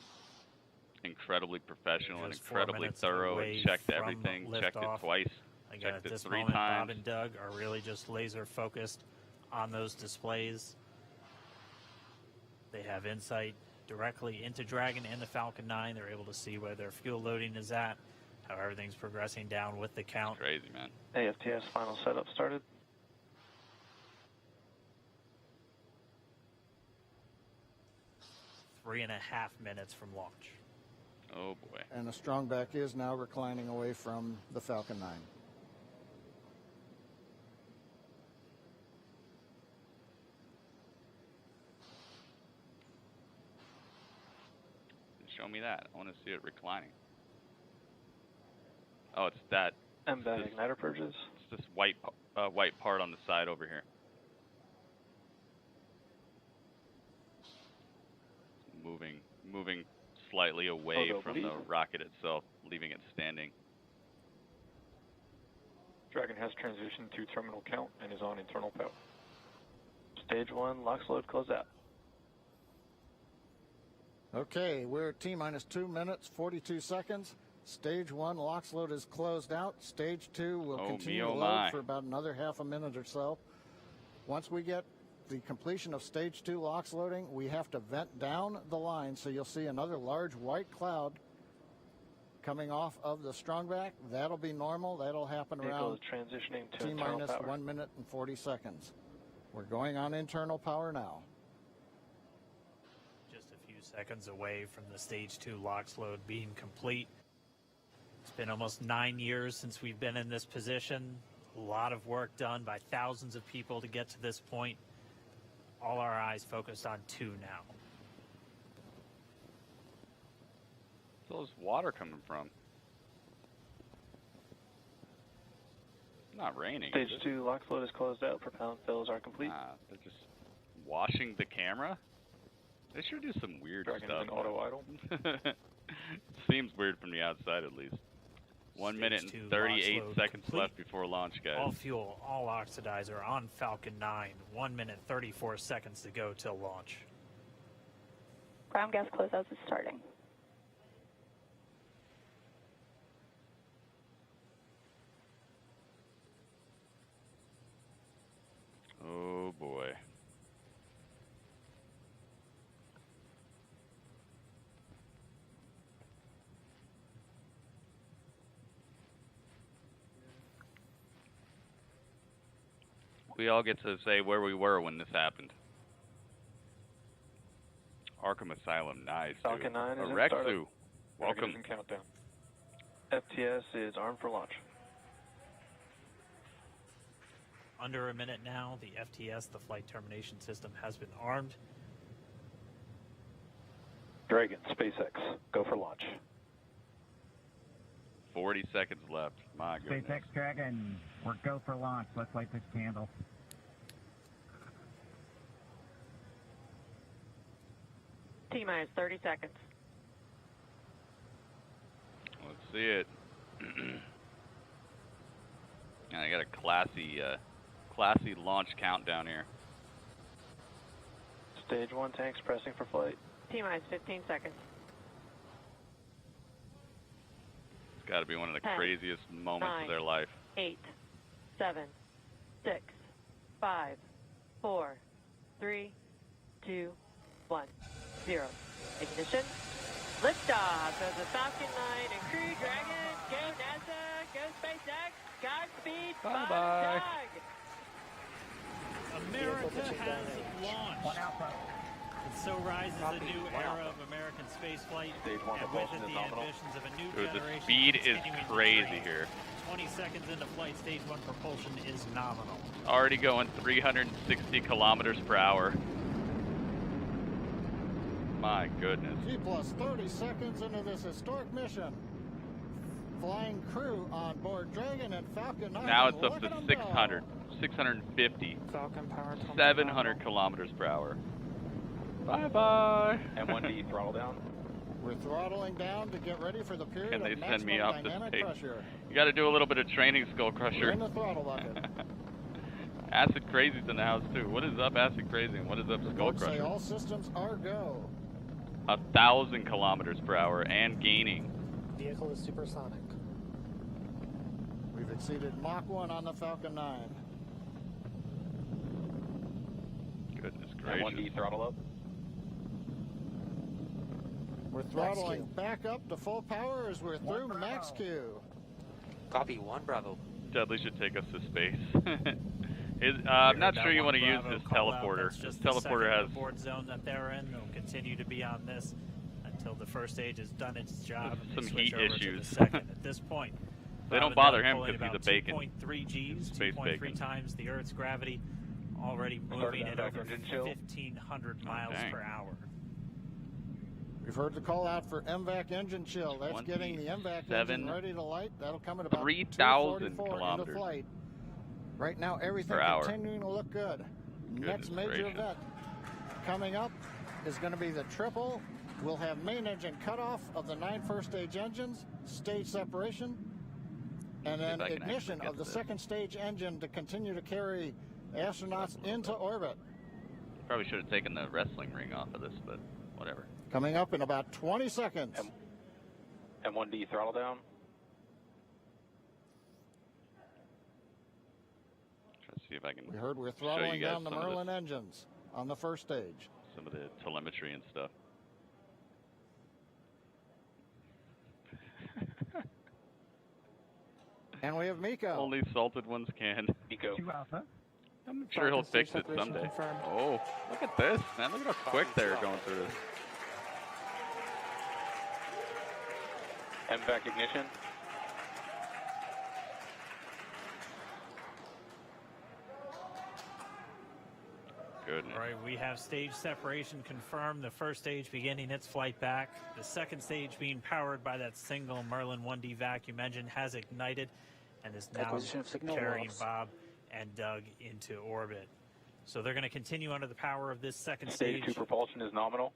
incredibly professional and Just 4 incredibly minutes thorough and away checked from everything, checked it liftoff. twice, Again, checked at it this 3 moment, times. Bob and Doug are really just laser focused on those displays. They have insight directly into Dragon and the Falcon 9. They're able to see where their fuel loading is at, how everything's progressing down with the count. Crazy, man. AFTS final setup started. Three and a half minutes from launch. Oh boy. And the strong back is now reclining away from the Falcon 9. Show me that. I want to see it reclining. Oh, it's that. MVAC this- igniter purges. It's this white part on the side over here. Moving slightly away Photo, from please. the rocket itself, leaving it standing. Dragon has transitioned to terminal count and is on internal power. Stage 1 LOX load close out. Okay, we're at T-minus 2 minutes, 42 seconds. Stage 1 LOX load is closed out. Stage 2 will Oh, continue me, to oh load my. for about another half a minute or so. Once we get the completion of Stage 2 LOX loading, we have to vent down the line, so you'll see another large white cloud coming off of the strongback. That'll be normal. That'll happen Vehicle around is transitioning to internal T-minus power. 1 minute and 40 seconds. We're going on internal power now. Just a few seconds away from the Stage 2 LOX load being complete. It's been almost 9 years since we've been in this position. A lot of work done by thousands of people to get to this point. All our eyes focused on 2 now. Where's all this water coming from? It's not raining. Stage is it? 2 LOX load is closed out. Propellant fills are complete. They're just washing the camera. They sure do some weird Dragon stuff. is in auto idle. Seems weird from the outside, at least. 1 minute Stage and 2 LOX 38 load seconds complete. left before launch, guys. All fuel, all oxidizer on Falcon 9. 1 minute, 34 seconds to go till launch. Ground gas closeouts is starting. Oh boy. We all get to say where we were when this happened. Arkham Asylum, nice. Falcon dude. 9 is in Rexu, startup. Dragon welcome. is in countdown. FTS is armed for launch. under a minute now. The FTS, the flight termination system, has been armed. Dragon, SpaceX, go for launch. 40 seconds left. My goodness. SpaceX Dragon, we're go for launch. Let's light this candle. T-minus 30 seconds. Let's see it. I got a classy launch countdown here. Stage 1 tanks pressing for flight. T-minus 15 seconds. It's got to be one of the 10, craziest moments 9, of their life. 8, 7, 6, 5, 4, 3, 2, 1, 0. Ignition. Liftoff of the Falcon 9 and Crew Dragon. Go NASA. Go SpaceX. Godspeed. Bye-bye. America has launched. And so rises a new era of American spaceflight, and with it the ambitions of a new generation. The speed is continuing to crazy train. here. 20 seconds into flight, stage 1 propulsion is nominal. Already going 360 kilometers per hour. My goodness. T plus 30 seconds into this historic mission. Flying crew on board Dragon and Falcon 9. Now it's up to 600, 650, Falcon power 700 kilometers per hour. Bye-bye. M1D, throttle down. We're throttling down to get ready for the period Can they of send me maximum off to dynamic space? pressure. You got to do a little bit of training, Skull We're Crusher. in the throttle bucket. Acid Crazy's in the house too. What is up, Acid Crazy, and what is up, Skull Reports say Crusher? all systems are go. 1,000 kilometers per hour and gaining. Vehicle is supersonic. We've exceeded Mach 1 on the Falcon 9. Goodness gracious. M1D, throttle up. We're throttling back up to full power as we're through max Q. Copy 1 Bravo. Dudley should take us to space. I'm not sure you want to use this teleporter. This teleporter has board zone that they're in. They'll continue to be on this until the first stage has done its job. And some they switch heat over to issues. the second. At this point, They don't bother him because he's a bacon. 2.3 Gs, Space 2.3 bacon. times the Earth's gravity, already moving at over 1,500 miles per hour. We've heard the call out for MVAC engine chill. That's getting the MVAC engine ready to light. That'll come at about 3,000 2:44 into kilometers flight. Right now, everything per hour. continuing to look good. Next major gracious. event coming up is going to be the triple. We'll have main engine cutoff of the 9 first stage engines, stage separation, and then I can ignition actually of the get second stage engine to continue to carry astronauts into orbit. Probably should have taken the wrestling ring off of this, but whatever. Coming up in about 20 seconds. M1D, throttle down. Try to see if I can. We heard we're show you throttling guys down the some of this- Merlin engines on the first stage. Some of the telemetry and stuff. And we have Miko. Only salted ones can. Miko. 2 Alpha. I'm sure he'll fix it someday. Oh, look at this, man. Look at how quick they're going through this. MVAC ignition. Goodness. All right, we have stage separation confirmed. The first stage beginning its flight back. The second stage being powered by that single Merlin 1D vacuum engine has ignited and is now Acquisition of signal carrying loss. Bob and Doug into orbit. So they're going to continue under the power of this second Stage 2 propulsion is nominal.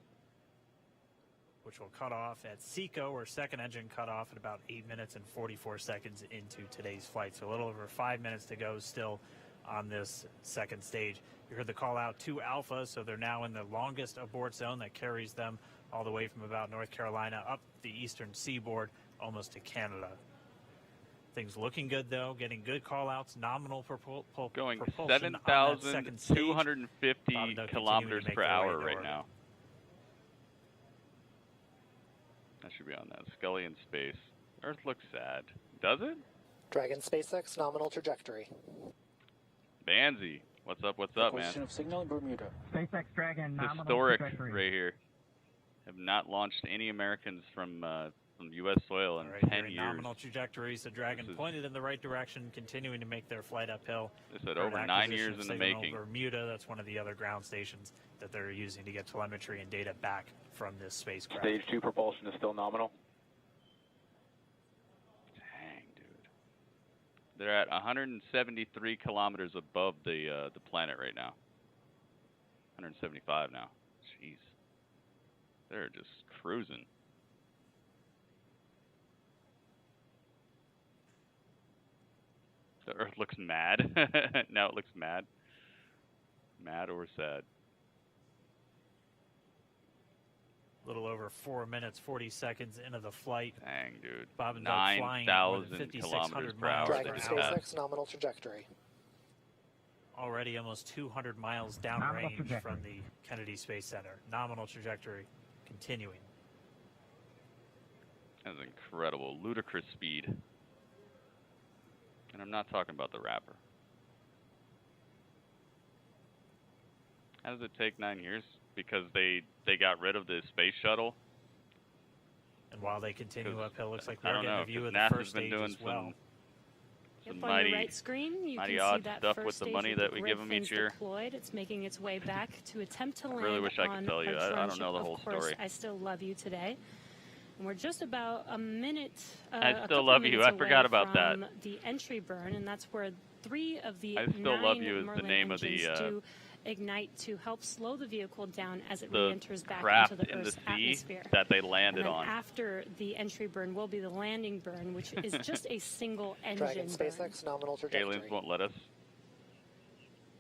which will cut off at SECO, or second engine cutoff, at about 8 minutes and 44 seconds into today's flight. So a little over 5 minutes to go still on this second stage. You heard the call out to Alpha, so they're now in the longest abort zone that carries them all the way from about North Carolina up the eastern seaboard almost to Canada. Things looking good, though, getting good call outs, nominal Going propulsion on that second stage. 7,250 Bob and Doug kilometers continuing to make per their way hour into right orbit. now. I should be on that. Scully in space. Earth looks sad. Does it? Dragon SpaceX nominal trajectory. Banzi. What's up, man? Acquisition of signal in Bermuda. SpaceX Dragon nominal Historic trajectory. right here. Have not launched any Americans from the from U.S. soil in All right, 10 you're in years. nominal trajectory, so Dragon pointed in the right direction, continuing to make their flight uphill. They said They're over in 9 acquisition years of in the signal making. Bermuda, that's one of the other ground stations that they're using to get telemetry and data back from this spacecraft. Stage 2 propulsion is still nominal. Dang, dude. They're at 173 kilometers above the planet right now. 175 now. Jeez. They're just cruising. The Earth looks mad. Now it looks mad. Mad or sad. A little over 4 minutes, 40 seconds into the flight. Dang, dude. Bob and Doug flying at more than 5,600 miles Dragon per SpaceX nominal trajectory. Already almost 200 miles downrange from the Kennedy Space Center. Nominal trajectory continuing. That's incredible. Ludicrous speed. And I'm not talking about the wrapper. How does it take 9 years? Because they got rid of the space shuttle? And while they continue uphill, looks like I we're don't getting know, a view 'cause of the NASA's first been stage doing as well. some Yep, on mighty, your right screen, you mighty can odd see that stuff first with the stage money with that the we grid give them each fins year. deployed. It's making its way back to attempt to land really wish I could on tell you. our I drone don't know the ship. whole Of course, story. I still love you today. And we're just about a minute. I a still couple love you. minutes I forgot away about that. from the entry burn, and that's where 3 of the I Still 9 Love You is the Merlin name of the, engines do ignite to help slow the vehicle down as it the re-enters back craft into the in the Earth's sea atmosphere. that they landed And then on. after the entry burn will be the landing burn, which is just a single engine Dragon burn. SpaceX nominal trajectory. Aliens won't let us.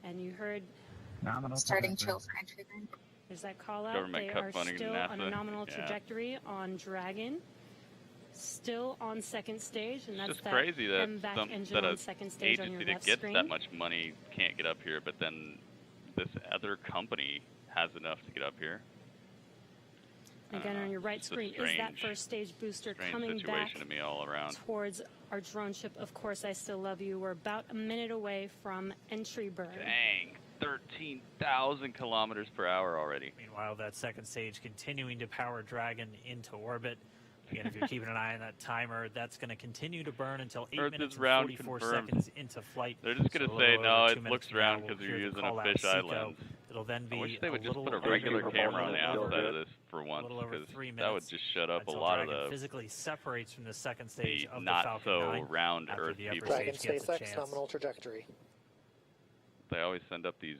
And you heard Nominal starting trajectory. chill for entry burn. There's that call out. Government They cut are funding to still on a NASA. nominal Yeah. trajectory on Dragon. Still on second stage, and that's It's just that crazy that MVAC some engine that on a second stage on your agency that left gets screen. that much money can't get up here, but then this other company has enough to get up here. Again, on your right it's a screen is that strange- first stage booster Strange coming back situation to me all around. towards our drone ship. Of course, I still love you. We're about a minute away from entry burn. Dang, 13,000 kilometers per hour already. Meanwhile, that second stage continuing to power Dragon into orbit. Again, if you're keeping an eye on that timer, that's going to continue to burn until 8 Earth minutes is and round 44 confirmed. seconds into flight. They're just going So to a say, little no, over it 2 minutes looks from now, round we'll because you're hear the using a call-out fisheye SECO. lens. It'll then be I wish they would a just little put a over regular 3 camera on the minutes, outside of this for once, a little over because 3 minutes that would just shut up a until lot of Dragon the physically separates from the second stage of the not Falcon so 9 round after Earth the upper people. Dragon stage gets a SpaceX chance. nominal trajectory. They always send up these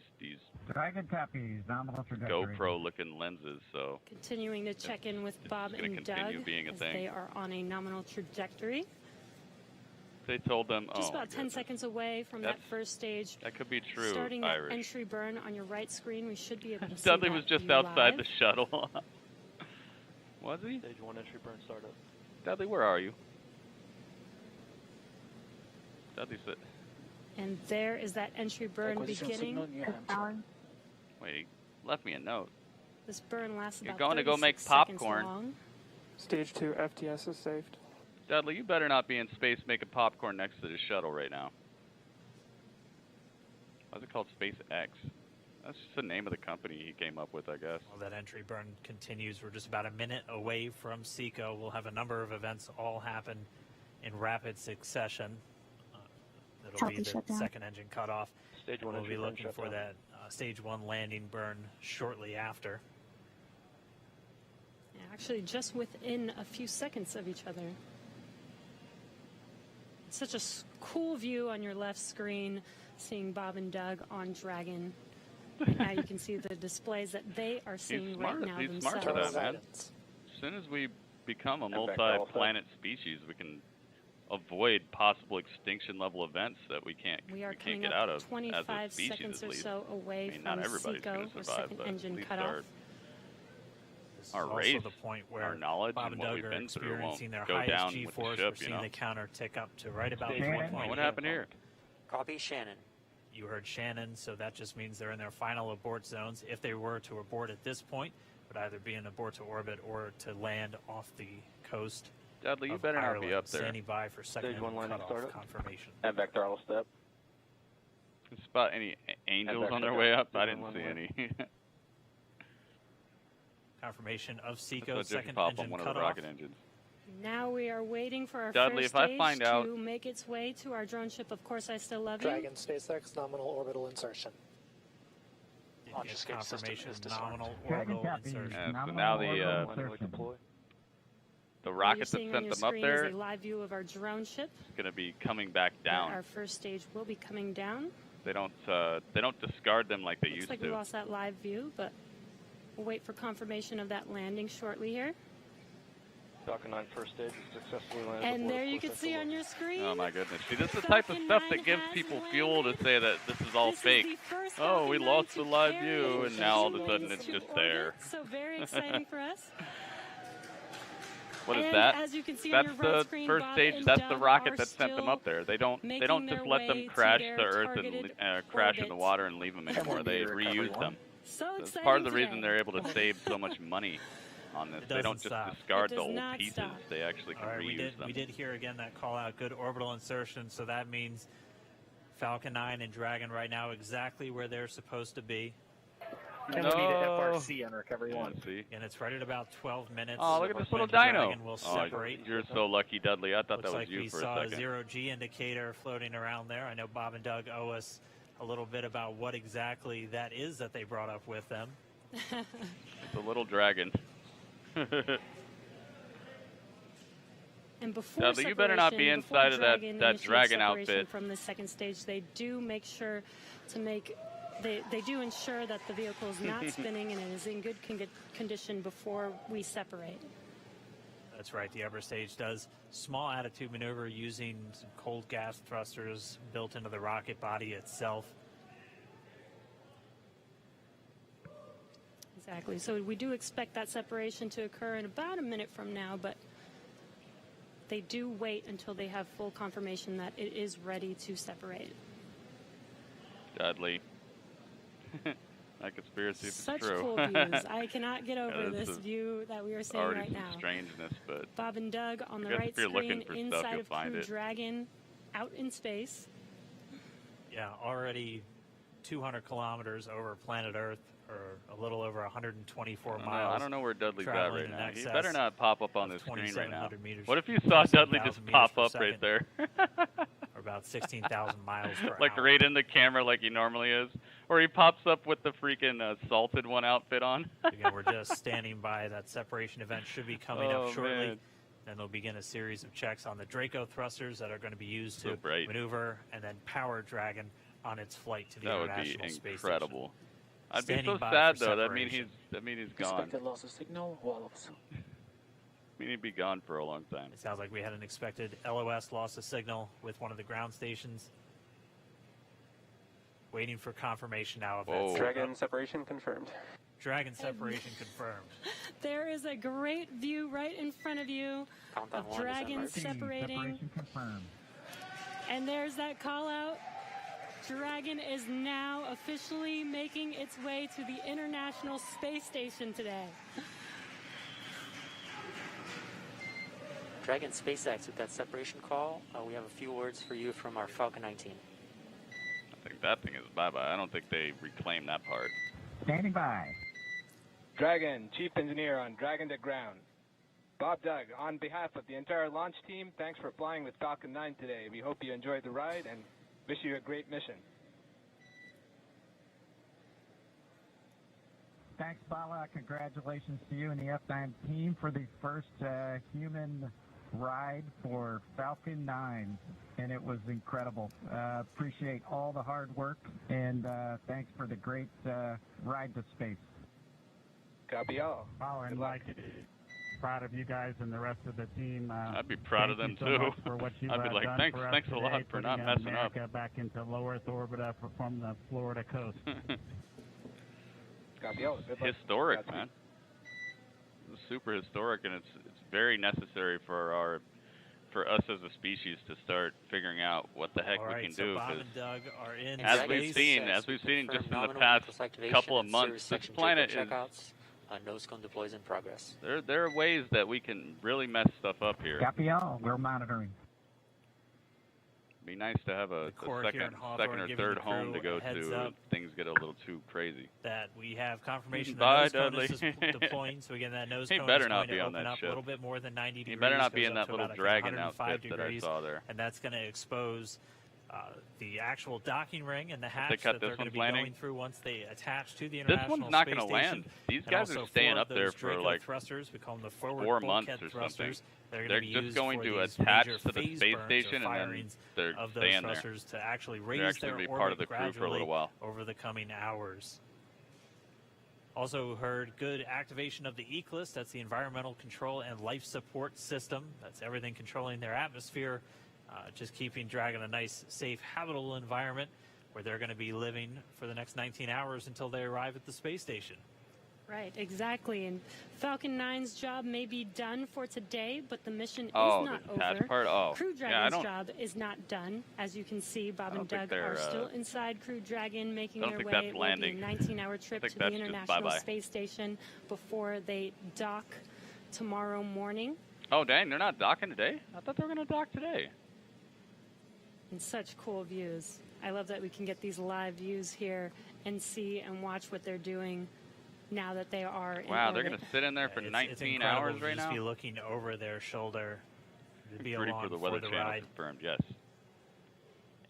Dragon copies, nominal trajectory. GoPro-looking lenses, so Continuing to check in with Bob gonna and continue Doug being a as thing. they are on a nominal trajectory. they told them, Just oh, about 10 seconds away from that first stage. that could be true, Starting that Irish. entry burn on your right screen, we should be able to see Dudley that was just view outside live. the shuttle. Was he? Stage 1 entry burn startup. Dudley, where are you? Dudley said, And there is that entry burn beginning. wait, he left me a note. This burn lasts You're about going to go 36 make seconds popcorn. long. Stage 2 FTS is saved. Dudley, you better not be in space making popcorn next to the shuttle right now. Why is it called SpaceX? That's just the name of the company he came up with, I guess. Well, that entry burn continues. We're just about a minute away from SECO. We'll have a number of events all happen in rapid succession. It'll be the second engine cutoff. Stage 1 We'll entry be burn looking for shutdown. that stage 1 landing burn shortly after. Yeah, actually, just within a few seconds of each other. It's such a cool view on your left screen, seeing Bob and Doug on Dragon. Right now you can see the displays that they are seeing He's right smart. now He's themselves. smart for that, man. As soon as we become a And back to multi-planet species, we can avoid possible extinction level events that we can't We are coming get up out of as a 25 species, seconds at or least. so away I mean, not from everybody's SECO, going or to survive, second but engine at least cutoff. This is our also race, the point where our knowledge Bob and and what Doug we've are been through won't experiencing their go highest down with the G-force. ship, We're you seeing know. the counter tick up to right about Stage 4.8. What happened here? Copy Shannon. You heard Shannon, so that just means they're in their final abort zones. If they were to abort at this point, it would either be an abort to orbit or to land off the coast. Dudley, you of better not Ireland. be up there. Standing by for second Stage 1 engine landing cutoff startup. confirmation. And back throttle step. Spot any angels back on their shutdown. way up? I Stage didn't 1 see landing. any. Confirmation of That's SECO's a different second pop engine on one of the cutoff. rocket engines. Now we are waiting for our Dudley, first if I stage find out- to make its way to our drone ship. Of course, I still love Dragon SpaceX nominal orbital insertion. Launch escape confirmation, nominal Dragon orbital copy. insertion. Yeah, so Nominal now orbital insertion. the What rocket you're that seeing on sent your them up screen there is is a live view of our drone ship. going to be coming back where down. Our first stage will be coming down. They don't discard them like they Looks used like to. we lost that live view, but we'll wait for confirmation of that landing shortly here. Falcon 9 first stage is successfully landed. And aboard there a you can course see after on your screen. Oh my goodness! See, this is the type of stuff that gives people fuel to say that this is all This is fake. the first Oh, we Falcon lost 9 the to live carry view, and now all of a sudden humans it's to just orbit, there. So very exciting for us. What is And that? as you can see on That's your right the screen, first Bob stage. and That's the Doug rocket are that sent them still up there. They don't making just their let them way to crash their to Earth targeted and crash in the orbit. water and leave them anymore. They reuse them. So That's exciting part of the today. reason they're able to save so much money on this. It They don't doesn't just stop. discard It the does old not pieces. stop. They actually can All right, reuse them. we did hear again that call out, good orbital insertion, so that means Falcon 9 and Dragon right now exactly where they're supposed to be. 10 feet at FRC on recovery 1. See? And it's right at about 12 minutes. Oh, look at this little when dino. Dragon will Oh, separate. you're so lucky, Dudley. I thought Looks that was like you we for saw a a second. zero-G indicator floating around there. I know Bob and Doug owe us a little bit about what exactly that is that they brought up with them. It's a little dragon. And before Dudley, you better not be separation, before inside of that initiates dragon separation outfit. From the second stage, they do make sure to make. They do ensure that the vehicle is not spinning and it is in good condition before we separate. That's right. The upper stage does small attitude maneuver using some cold gas thrusters built into the rocket body itself. Exactly. So we do expect that separation to occur in about a minute from now, but they do wait until they have full confirmation that it is ready to separate. Dudley. That conspiracy is Such true. cool views. I cannot get over this this is view that we are seeing already right some now. strangeness, but Bob and Doug on the I guess right if you're screen looking for stuff, inside you'll of find Crew it. Dragon out in space. Yeah, already 200 kilometers over planet Earth, or a little over 124 miles. I don't know where Dudley's at traveling right in now. He excess better not pop up on of the screen right now. 2,700 meters. What if you saw Dudley just 27,000 pop meters up per right there? Or about 16,000 miles per Like hour. right in the camera like he normally is? Or he pops up with the freaking salted one outfit on? Again, we're just standing by. That separation event should be coming Oh, up shortly. man. Then they'll begin a series of checks on the Draco thrusters that are going to be used So to bright. maneuver and then power Dragon on its flight to the That would International be Space incredible. Station. I'd be Standing so by sad for though. That mean separation. he's gone. Expected loss of signal, wallows. I mean he'd be gone for a long time. It sounds like we had an expected LOS loss of signal with one of the ground stations. Waiting for confirmation now of that. Dragon separation confirmed. Dragon separation confirmed. There is a great view right in front of you Countdown of 1 to Dragon separate. separating. Separation confirmed. And there's that call out. Dragon is now officially making its way to the International Space Station today. Dragon SpaceX with that separation call. We have a few words for you from our Falcon 9 team. I think that thing is bye-bye. I don't think they reclaim that part. Standing by. Dragon, Chief Engineer on Dragon to Ground. Bob Doug, on behalf of the entire launch team, thanks for flying with Falcon 9 today. We hope you enjoyed the ride and wish you a great mission. Thanks, Bala. Congratulations to you and the F9 team for the first human ride for Falcon 9. And it was incredible. Appreciate all the hard work, and thanks for the great ride to space. Copy all. Oh, and like, proud of you guys and the rest of the team. I'd be proud of them thank you so too. much for what you've I'd be like, done thanks for us a lot today, for not putting messing up. America back into low Earth orbit from the Florida coast. Copy all. Good luck. Historic, man. It's super historic, and it's very necessary for us as a species to start figuring out what the heck All we right, can so do. Bob 'cause and Doug are in as space. we've seen just in the Nominal past impulse activation couple of and months, service this section planet Jacob is. checkouts. Nose cone deploys in progress. There are ways that we can really mess stuff up here. Copy all. We're monitoring. Be nice to have a Corps here in Hawthorne second or giving third the home crew to go a heads to. up Things get a little too crazy. that we have confirmation Bye, the nose cone is Dudley. deploying. So again, that nose He cone better is not going be to on open that up ship. a little bit more than 90 He degrees. better not be goes in up that to little about, dragon 105 outfit that I degrees, saw there. and that's going to expose the actual docking ring and the They hatch cut that they're this going one's to be landing? going through once they attach to the This International one's not Space gonna Station. land. These And guys are also staying 4 up of there those for, Draco like, thrusters. We call them the forward 4 bulkhead months or thrusters. something. They're They're going to be just used going for to these attach major to the phase space burns or station, and then firings they're of those staying there. thrusters to actually They're raise actually their gonna be orbit part of the crew for a gradually little while. over the coming hours. Also heard good activation of the ECLIS. That's the Environmental Control and Life Support System. That's everything controlling their atmosphere, just keeping Dragon a nice, safe, habitable environment where they're going to be living for the next 19 hours until they arrive at the space station. Right, exactly. And Falcon 9's job may be done for today, but the mission is Oh, not the attach over. part? Oh, Crew yeah, I Dragon's don't- job is not done. As you can see, Bob I don't and think Doug they're, are still inside Crew Dragon, making I don't their think way. that's It will be a landing. 19-hour trip think to the that's just International bye-bye. Space Station before they dock tomorrow morning. Oh, dang, they're not docking today? I thought they were going to dock today. And such cool views. I love that we can get these live views here and see and watch what they're doing now that they are in Wow, they're orbit. going to sit in there for It's 19 incredible hours to right just now? be looking over their shoulder to be Ready along for the Weather Channel ride. confirmed, yes.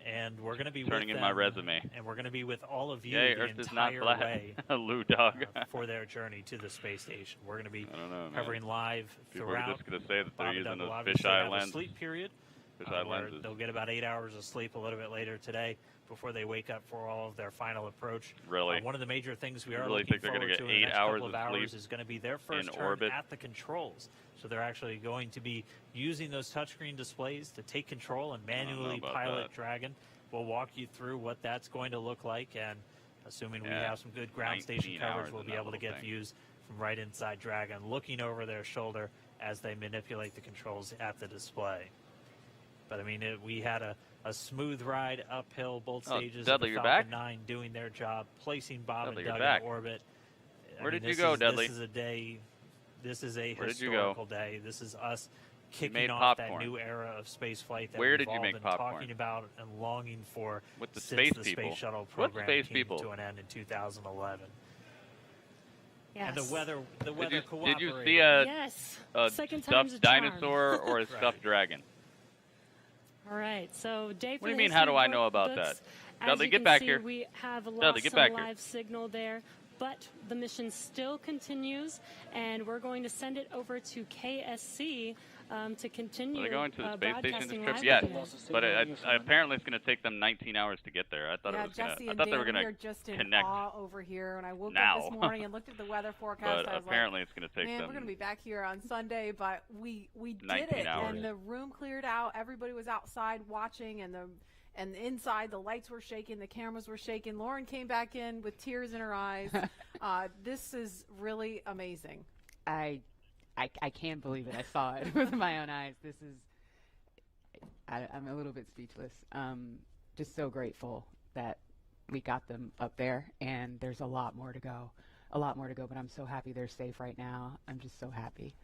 And we're going to be Turning with in them, my resume. and we're going to be with all of you Yay, the Earth is not entire flat. way Lou dog. for their journey to the space station. We're going to be I don't know, man. covering live People throughout. are just going to say that Bob they're and using Doug will those obviously fisheye have a lenses. sleep period. Fisheye Where lenses. they'll get about 8 hours of sleep a little bit later today before they wake up for all of their final approach. Really? One of the major things we You are really looking think they're gonna forward to get in the 8 next hours couple of of hours sleep is going to be their first in turn orbit? at the controls. So they're actually going to be using those touchscreen displays to take control and manually about pilot that. Dragon. We'll walk you through what that's going to look like, and assuming we Yeah, have some good ground 19 station coverage, hours we'll in be that able to little get thing. views from right inside Dragon, looking over their shoulder as they manipulate the controls at the display. But I mean, we had a smooth ride uphill, both Oh, stages Dudley, of you're the Falcon back? 9 doing their job, placing Bob Dudley, and you're Doug back. in orbit. I Where mean, did you this go, is- Dudley? This is a day. This is a Where did you go? historical day. This is us kicking made off popcorn. that new era of space flight that Where we've did you all make been popcorn? talking about and longing for With the since space the people. space shuttle What program space came people? to an end in 2011. Yes. And the weather Did you see Yes. a Second time's stuffed a charm. dinosaur or a stuffed dragon? All right, so day for What do you the mean, how do I history know about books. that? As Dudley, you get can back see, here. We have Dudley, lost get some back here. live signal there, but the mission still continues, and we're going to send it over to KSC to continue Are they going to the space station broadcasting this trip? live Yes, with you. but apparently it's going to take them 19 hours to get there. I thought Yeah, it was going Jesse to. I and thought they Dan, were we going are to just in connect. awe over here. And I woke now. up this morning and looked at the weather forecast. But I was apparently like, it's going to take man, them. we're going to be back here on Sunday, but we did 19 it, hours. and the room cleared out. Everybody was outside watching, and inside the lights were shaking, the cameras were shaking. Lauren came back in with tears in her eyes. This is really amazing. I can't believe it. I saw it with my own eyes. This is, I'm a little bit speechless. Just so grateful that we got them up there, and there's a lot more to go. But I'm so happy they're safe right now. I'm just so happy.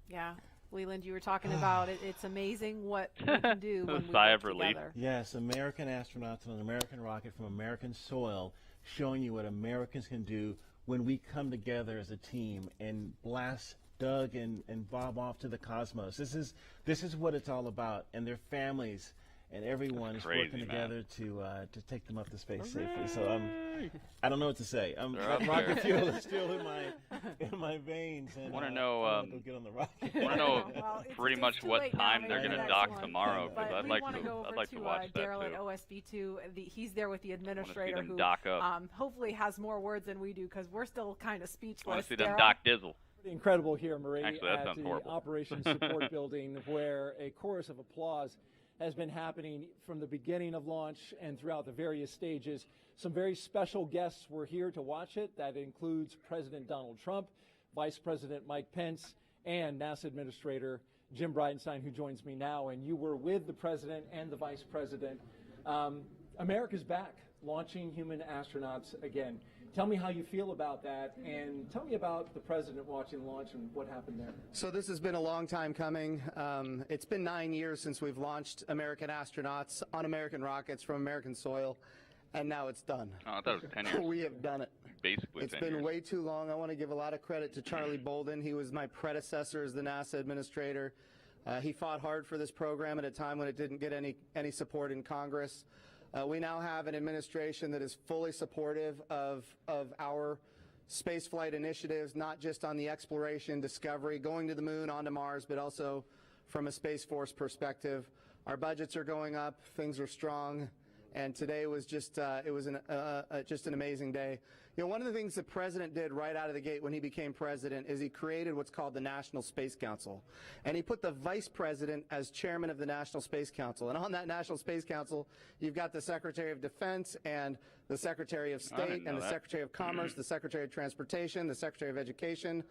Yeah. Leland, you were talking about it. It's amazing what we can do when we Sigh work of relief. together. Yes, American astronauts on an American rocket from American soil, showing you what Americans can do when we come together as a team and blast Doug and Bob off to the cosmos. This is what it's all about, and their families and everyone is crazy, working man. together to take them up to space safely. So I don't know what to say. They're up Rocket there. fuel is still in my veins. And Want to I know? wanna go get on the rocket. Want to know Well, it's pretty much too what late now. time Maybe they're going the to next dock one. tomorrow? But Because I'd we like want to go over I'd like to to watch that Daryl too. at OSB2. He's there with the administrator them who dock up. Hopefully has more words than we do because we're still kind of speechless. I want to see them Daryl? dock dizzle. Pretty incredible here, Marie, Actually, that at sounds the horrible. Operations Support Building, where a chorus of applause has been happening from the beginning of launch and throughout the various stages. Some very special guests were here to watch it. That includes President Donald Trump, Vice President Mike Pence, and NASA Administrator Jim Bridenstine, who joins me now. And you were with the President and the Vice President. America's back, launching human astronauts again. Tell me how you feel about that, and tell me about the president watching the launch and what happened there. So this has been a long time coming. It's been 9 years since we've launched American astronauts on American rockets from American soil, and now it's done. Oh, I thought it was 10 years. We have done it. Basically It's 10 been years. way too long. I want to give a lot of credit to Charlie Bolden. He was my predecessor as the NASA administrator. He fought hard for this program at a time when it didn't get any support in Congress. We now have an administration that is fully supportive of our spaceflight initiatives, not just on the exploration, discovery, going to the moon, onto Mars, but also from a Space Force perspective. Our budgets are going up, things are strong, and today was just just an amazing day. You know, one of the things the president did right out of the gate when he became president is he created what's called the National Space Council. And he put the vice president as chairman of the National Space Council. And on that National Space Council, you've got the Secretary of Defense and the Secretary of State and the Secretary of Commerce, the Secretary of Transportation, the Secretary of Education.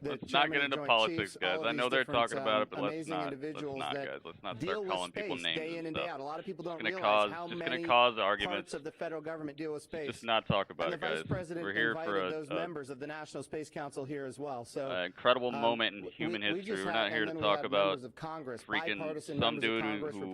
Let's not get into politics, guys. I know they're talking about it, but let's not, guys. Let's not start calling people names day in and day out. A lot of people don't realize how many many arguments parts of the federal government deal with space. Just not talk about and it, the guys. Vice President We're here for those members of the National Space Council here as well. So incredible moment in human history. We're not here to talk about freaking some dude who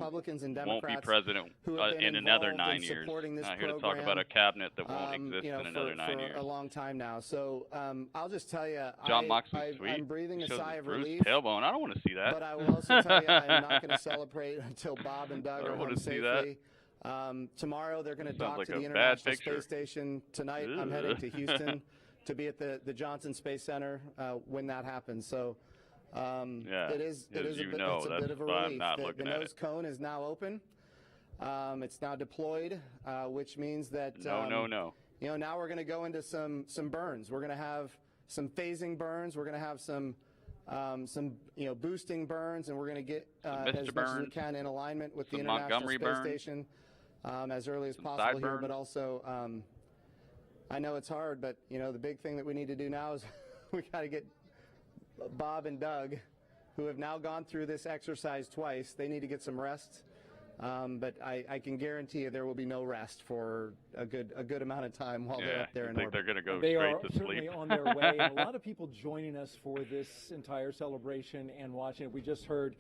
won't be president in another 9 years. Not here to talk about a cabinet that won't exist in another 9 years. For a long time now. So I'll just tell you, John Moxley's sweet. I'm breathing a Shows sigh of Bruce relief. Tailbone. I don't want to see that. But I will also tell you, I'm not going to celebrate until Bob and Doug are home safely. Tomorrow they're going to dock to the International Space Station. Tonight I'm heading to Houston to be at the Johnson Space Center when that happens. So it is a bit of a relief. The nose cone is now open. It's now deployed, which means that no. You know, now we're going to go into some burns. We're going to have some phasing burns. We're going to have some boosting burns, and we're going to get as much as we can in alignment with the International Space Station as early as possible here. But also, I know it's hard, but you know the big thing that we need to do now is we got to get Bob and Doug, who have now gone through this exercise twice. They need to get some rest. But I can guarantee you there will be no rest for a good amount of time while they're up there in orbit. They're going to go they straight are to certainly sleep. on their way. And a lot of people joining us for this entire celebration and watching it. We just heard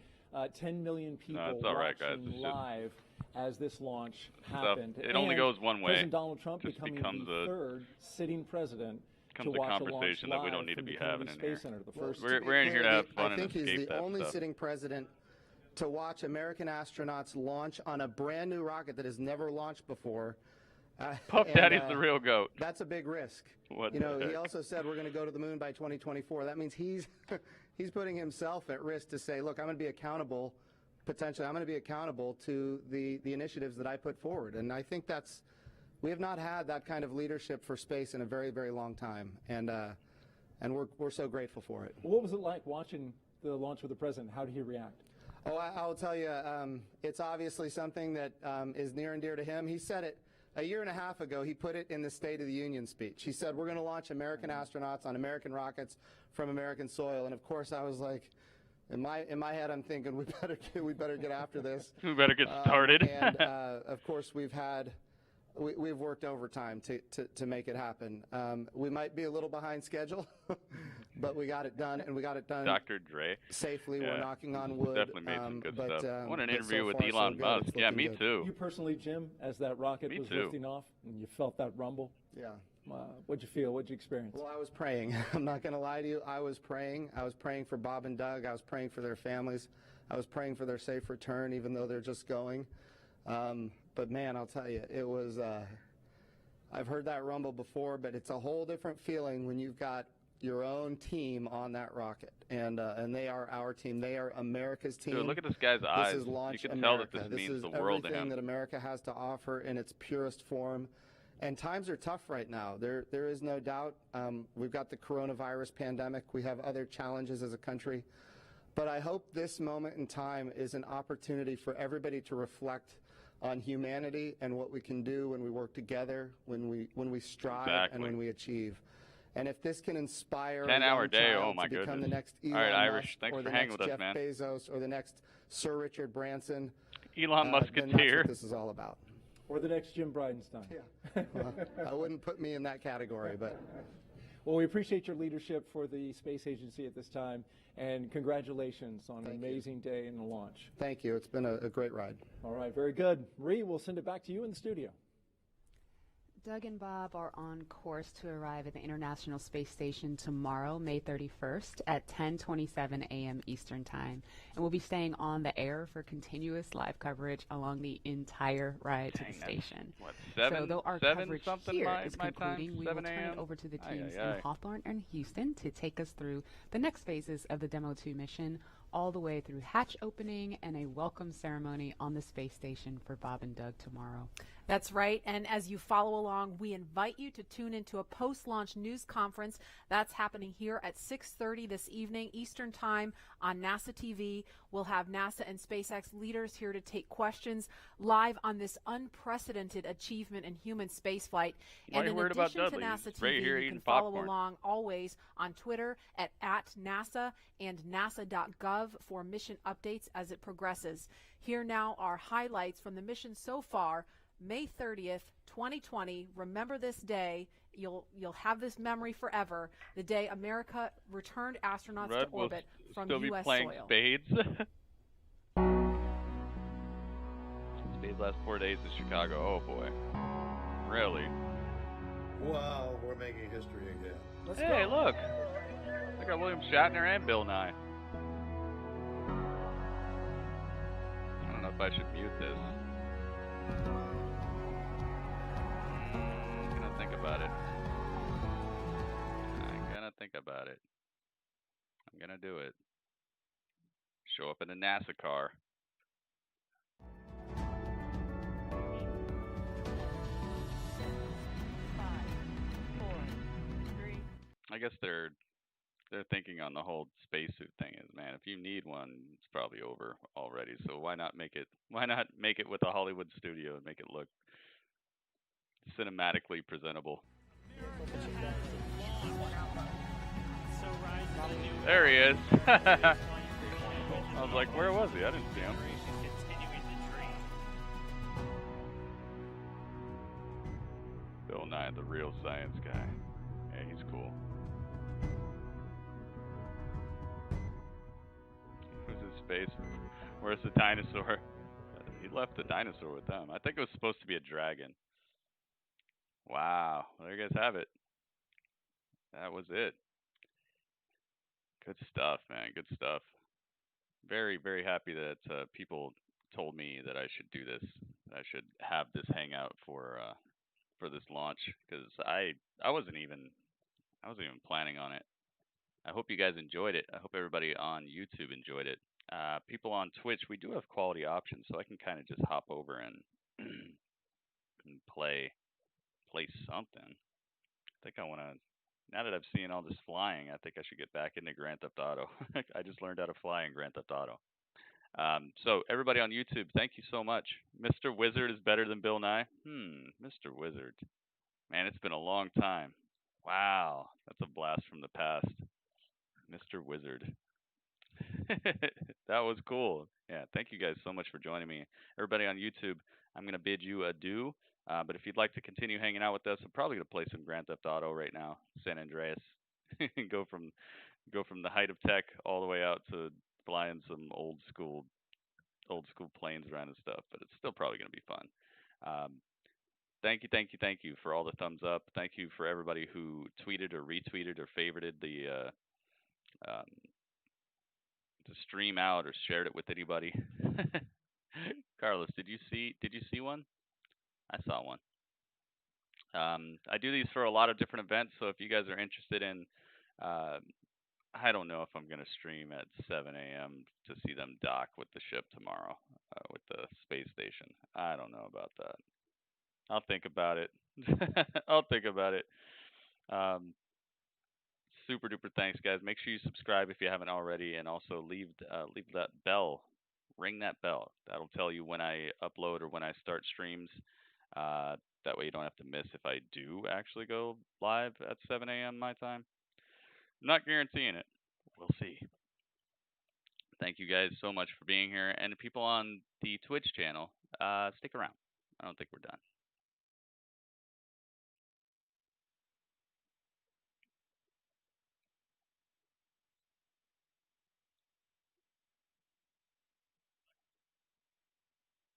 10 million people watching live as this launch happened. It only goes one way. President Donald Trump becoming the third sitting president to watch a conversation that we don't need to be having in here. Center, the first We're in here to have fun I think and he's escape the that only stuff. sitting president to watch American astronauts launch on a brand new rocket that has never launched before. Puff Daddy's the real goat. That's a big risk. What you know, the he heck? also said we're going to go to the moon by 2024. That means he's putting himself at risk to say, look, I'm going to be accountable. Potentially, I'm going to be accountable to the initiatives that I put forward. And I think we have not had that kind of leadership for space in a very, very long time. And we're so grateful for it. What was it like watching the launch with the president? How did he react? Oh, I'll tell you, it's obviously something that is near and dear to him. He said it a year and a half ago. He put it in the State of the Union speech. He said, we're going to launch American astronauts on American rockets from American soil. And of course, I was like, in my head, I'm thinking, we better get after this. We better get started. And of course, we've worked overtime to make it happen. We might be a little behind schedule, but we got it done, and we got it done Dr. Dre. safely. Yeah. We're knocking on wood. Definitely made some good stuff. I want an but interview so with far, Elon so good. Musk. It's Yeah, looking me good. too. You personally, Jim, as that rocket was lifting off and you felt that rumble? Yeah. What'd you feel? What'd you experience? Well, I was praying. I'm not going to lie to you. I was praying. I was praying for Bob and Doug. I was praying for their families. I was praying for their safe return, even though they're just going. But man, I'll tell you, it was. I've heard that rumble before, but it's a whole different feeling when you've got your own team on that rocket, and they are our team. They are America's team. Dude, look at this guy's eyes. This is Launch You can America. tell that this means is the world to everything him. that America has to offer in its purest form. And times are tough right now. There is no doubt. We've got the coronavirus pandemic. We have other challenges as a country. But I hope this moment in time is an opportunity for everybody to reflect on humanity and what we can do when we work together, when we strive, and when we achieve. And if this can inspire a 10-hour young day, child oh my to become the goodness. next Elon All right, Irish, Musk, thanks or for the hanging next with us, Jeff man. Bezos, or the next Sir Richard Branson, Elon then that's Musketeer. what this is all about. Or the next Jim Bridenstine. Yeah. Well, I wouldn't put me in that category, but. Well, we appreciate your leadership for the space agency at this time, and congratulations on an amazing day in the launch. Thank you. It's been a great ride. All right, very good. Ree, we'll send it back to you in the studio. Doug and Bob are on course to arrive at the International Space Station tomorrow, May 31st at 10:27 a.m. Eastern Time. And we'll be staying on the air for continuous live coverage along the entire ride to the station. What, So though our coverage something here is my time? concluding, we will 7 turn it a.m.? over to the Aye, teams aye, aye. in Hawthorne and Houston to take us through the next phases of the Demo 2 mission, all the way through hatch opening and a welcome ceremony on the space station for Bob and Doug tomorrow. That's right. And as you follow along, we invite you to tune into a post-launch news conference that's happening here at 6:30 this evening Eastern Time on NASA TV. We'll have NASA and SpaceX leaders here to take questions live on this unprecedented achievement in human spaceflight. Why And are you in worried about addition to Dudley? NASA He's right TV, here you eating can follow popcorn. along always on Twitter at NASA and nasa.gov for mission updates as it progresses. Here now are highlights from the mission so far. May 30th, 2020. Remember this day. You'll have this memory forever. The day America returned astronauts Red to will orbit from still be U.S. playing soil. spades. Spades last 4 days in Chicago. Oh boy. Really? Wow, we're making history again. Hey, look. I got William Shatner and Bill Nye. I don't know if I should mute this. I'm gonna think about it. I'm gonna do it. Show up in a NASA car. I guess they're thinking on the whole spacesuit thing is, man, if you need one, it's probably over already. So why not make it with a Hollywood studio and make it look cinematically presentable? There he is. I was like, where was he? I didn't see him. Bill Nye, the real science guy. Yeah, he's cool. Who's his face? Where's the dinosaur? He left the dinosaur with them. I think it was supposed to be a dragon. Wow. Well, there you guys have it. That was it. Good stuff, man. Good stuff. Very, very happy that people told me that I should do this. I should have this hangout for this launch, because I wasn't even planning on it. I hope you guys enjoyed it. I hope everybody on YouTube enjoyed it. People on Twitch, we do have quality options, so I can kind of just hop over and and play something. I think I want to. Now that I've seen all this flying, I think I should get back into Grand Theft Auto. I just learned how to fly in Grand Theft Auto. So everybody on YouTube, thank you so much. Mr. Wizard is better than Bill Nye? Mr. Wizard. Man, it's been a long time. Wow, that's a blast from the past. Mr. Wizard. That was cool. Yeah, thank you guys so much for joining me. Everybody on YouTube, I'm going to bid you adieu. But if you'd like to continue hanging out with us, I'm probably going to play some Grand Theft Auto right now, San Andreas. go from the height of tech all the way out to flying some old school planes around and stuff. But it's still probably going to be fun. Thank you for all the thumbs up. Thank you for everybody who tweeted or retweeted or favorited the stream out or shared it with anybody. Carlos, did you see one? I saw one. I do these for a lot of different events, so if you guys are interested in, I don't know if I'm going to stream at 7 a.m. to see them dock with the ship tomorrow, with the space station. I don't know about that. I'll think about it. I'll think about it. Super duper thanks, guys. Make sure you subscribe if you haven't already, and also leave that bell. Ring that bell. That'll tell you when I upload or when I start streams. That way you don't have to miss if I do actually go live at 7 a.m. my time. I'm not guaranteeing it. We'll see. Thank you guys so much for being here. And the people on the Twitch channel, stick around. I don't think we're done.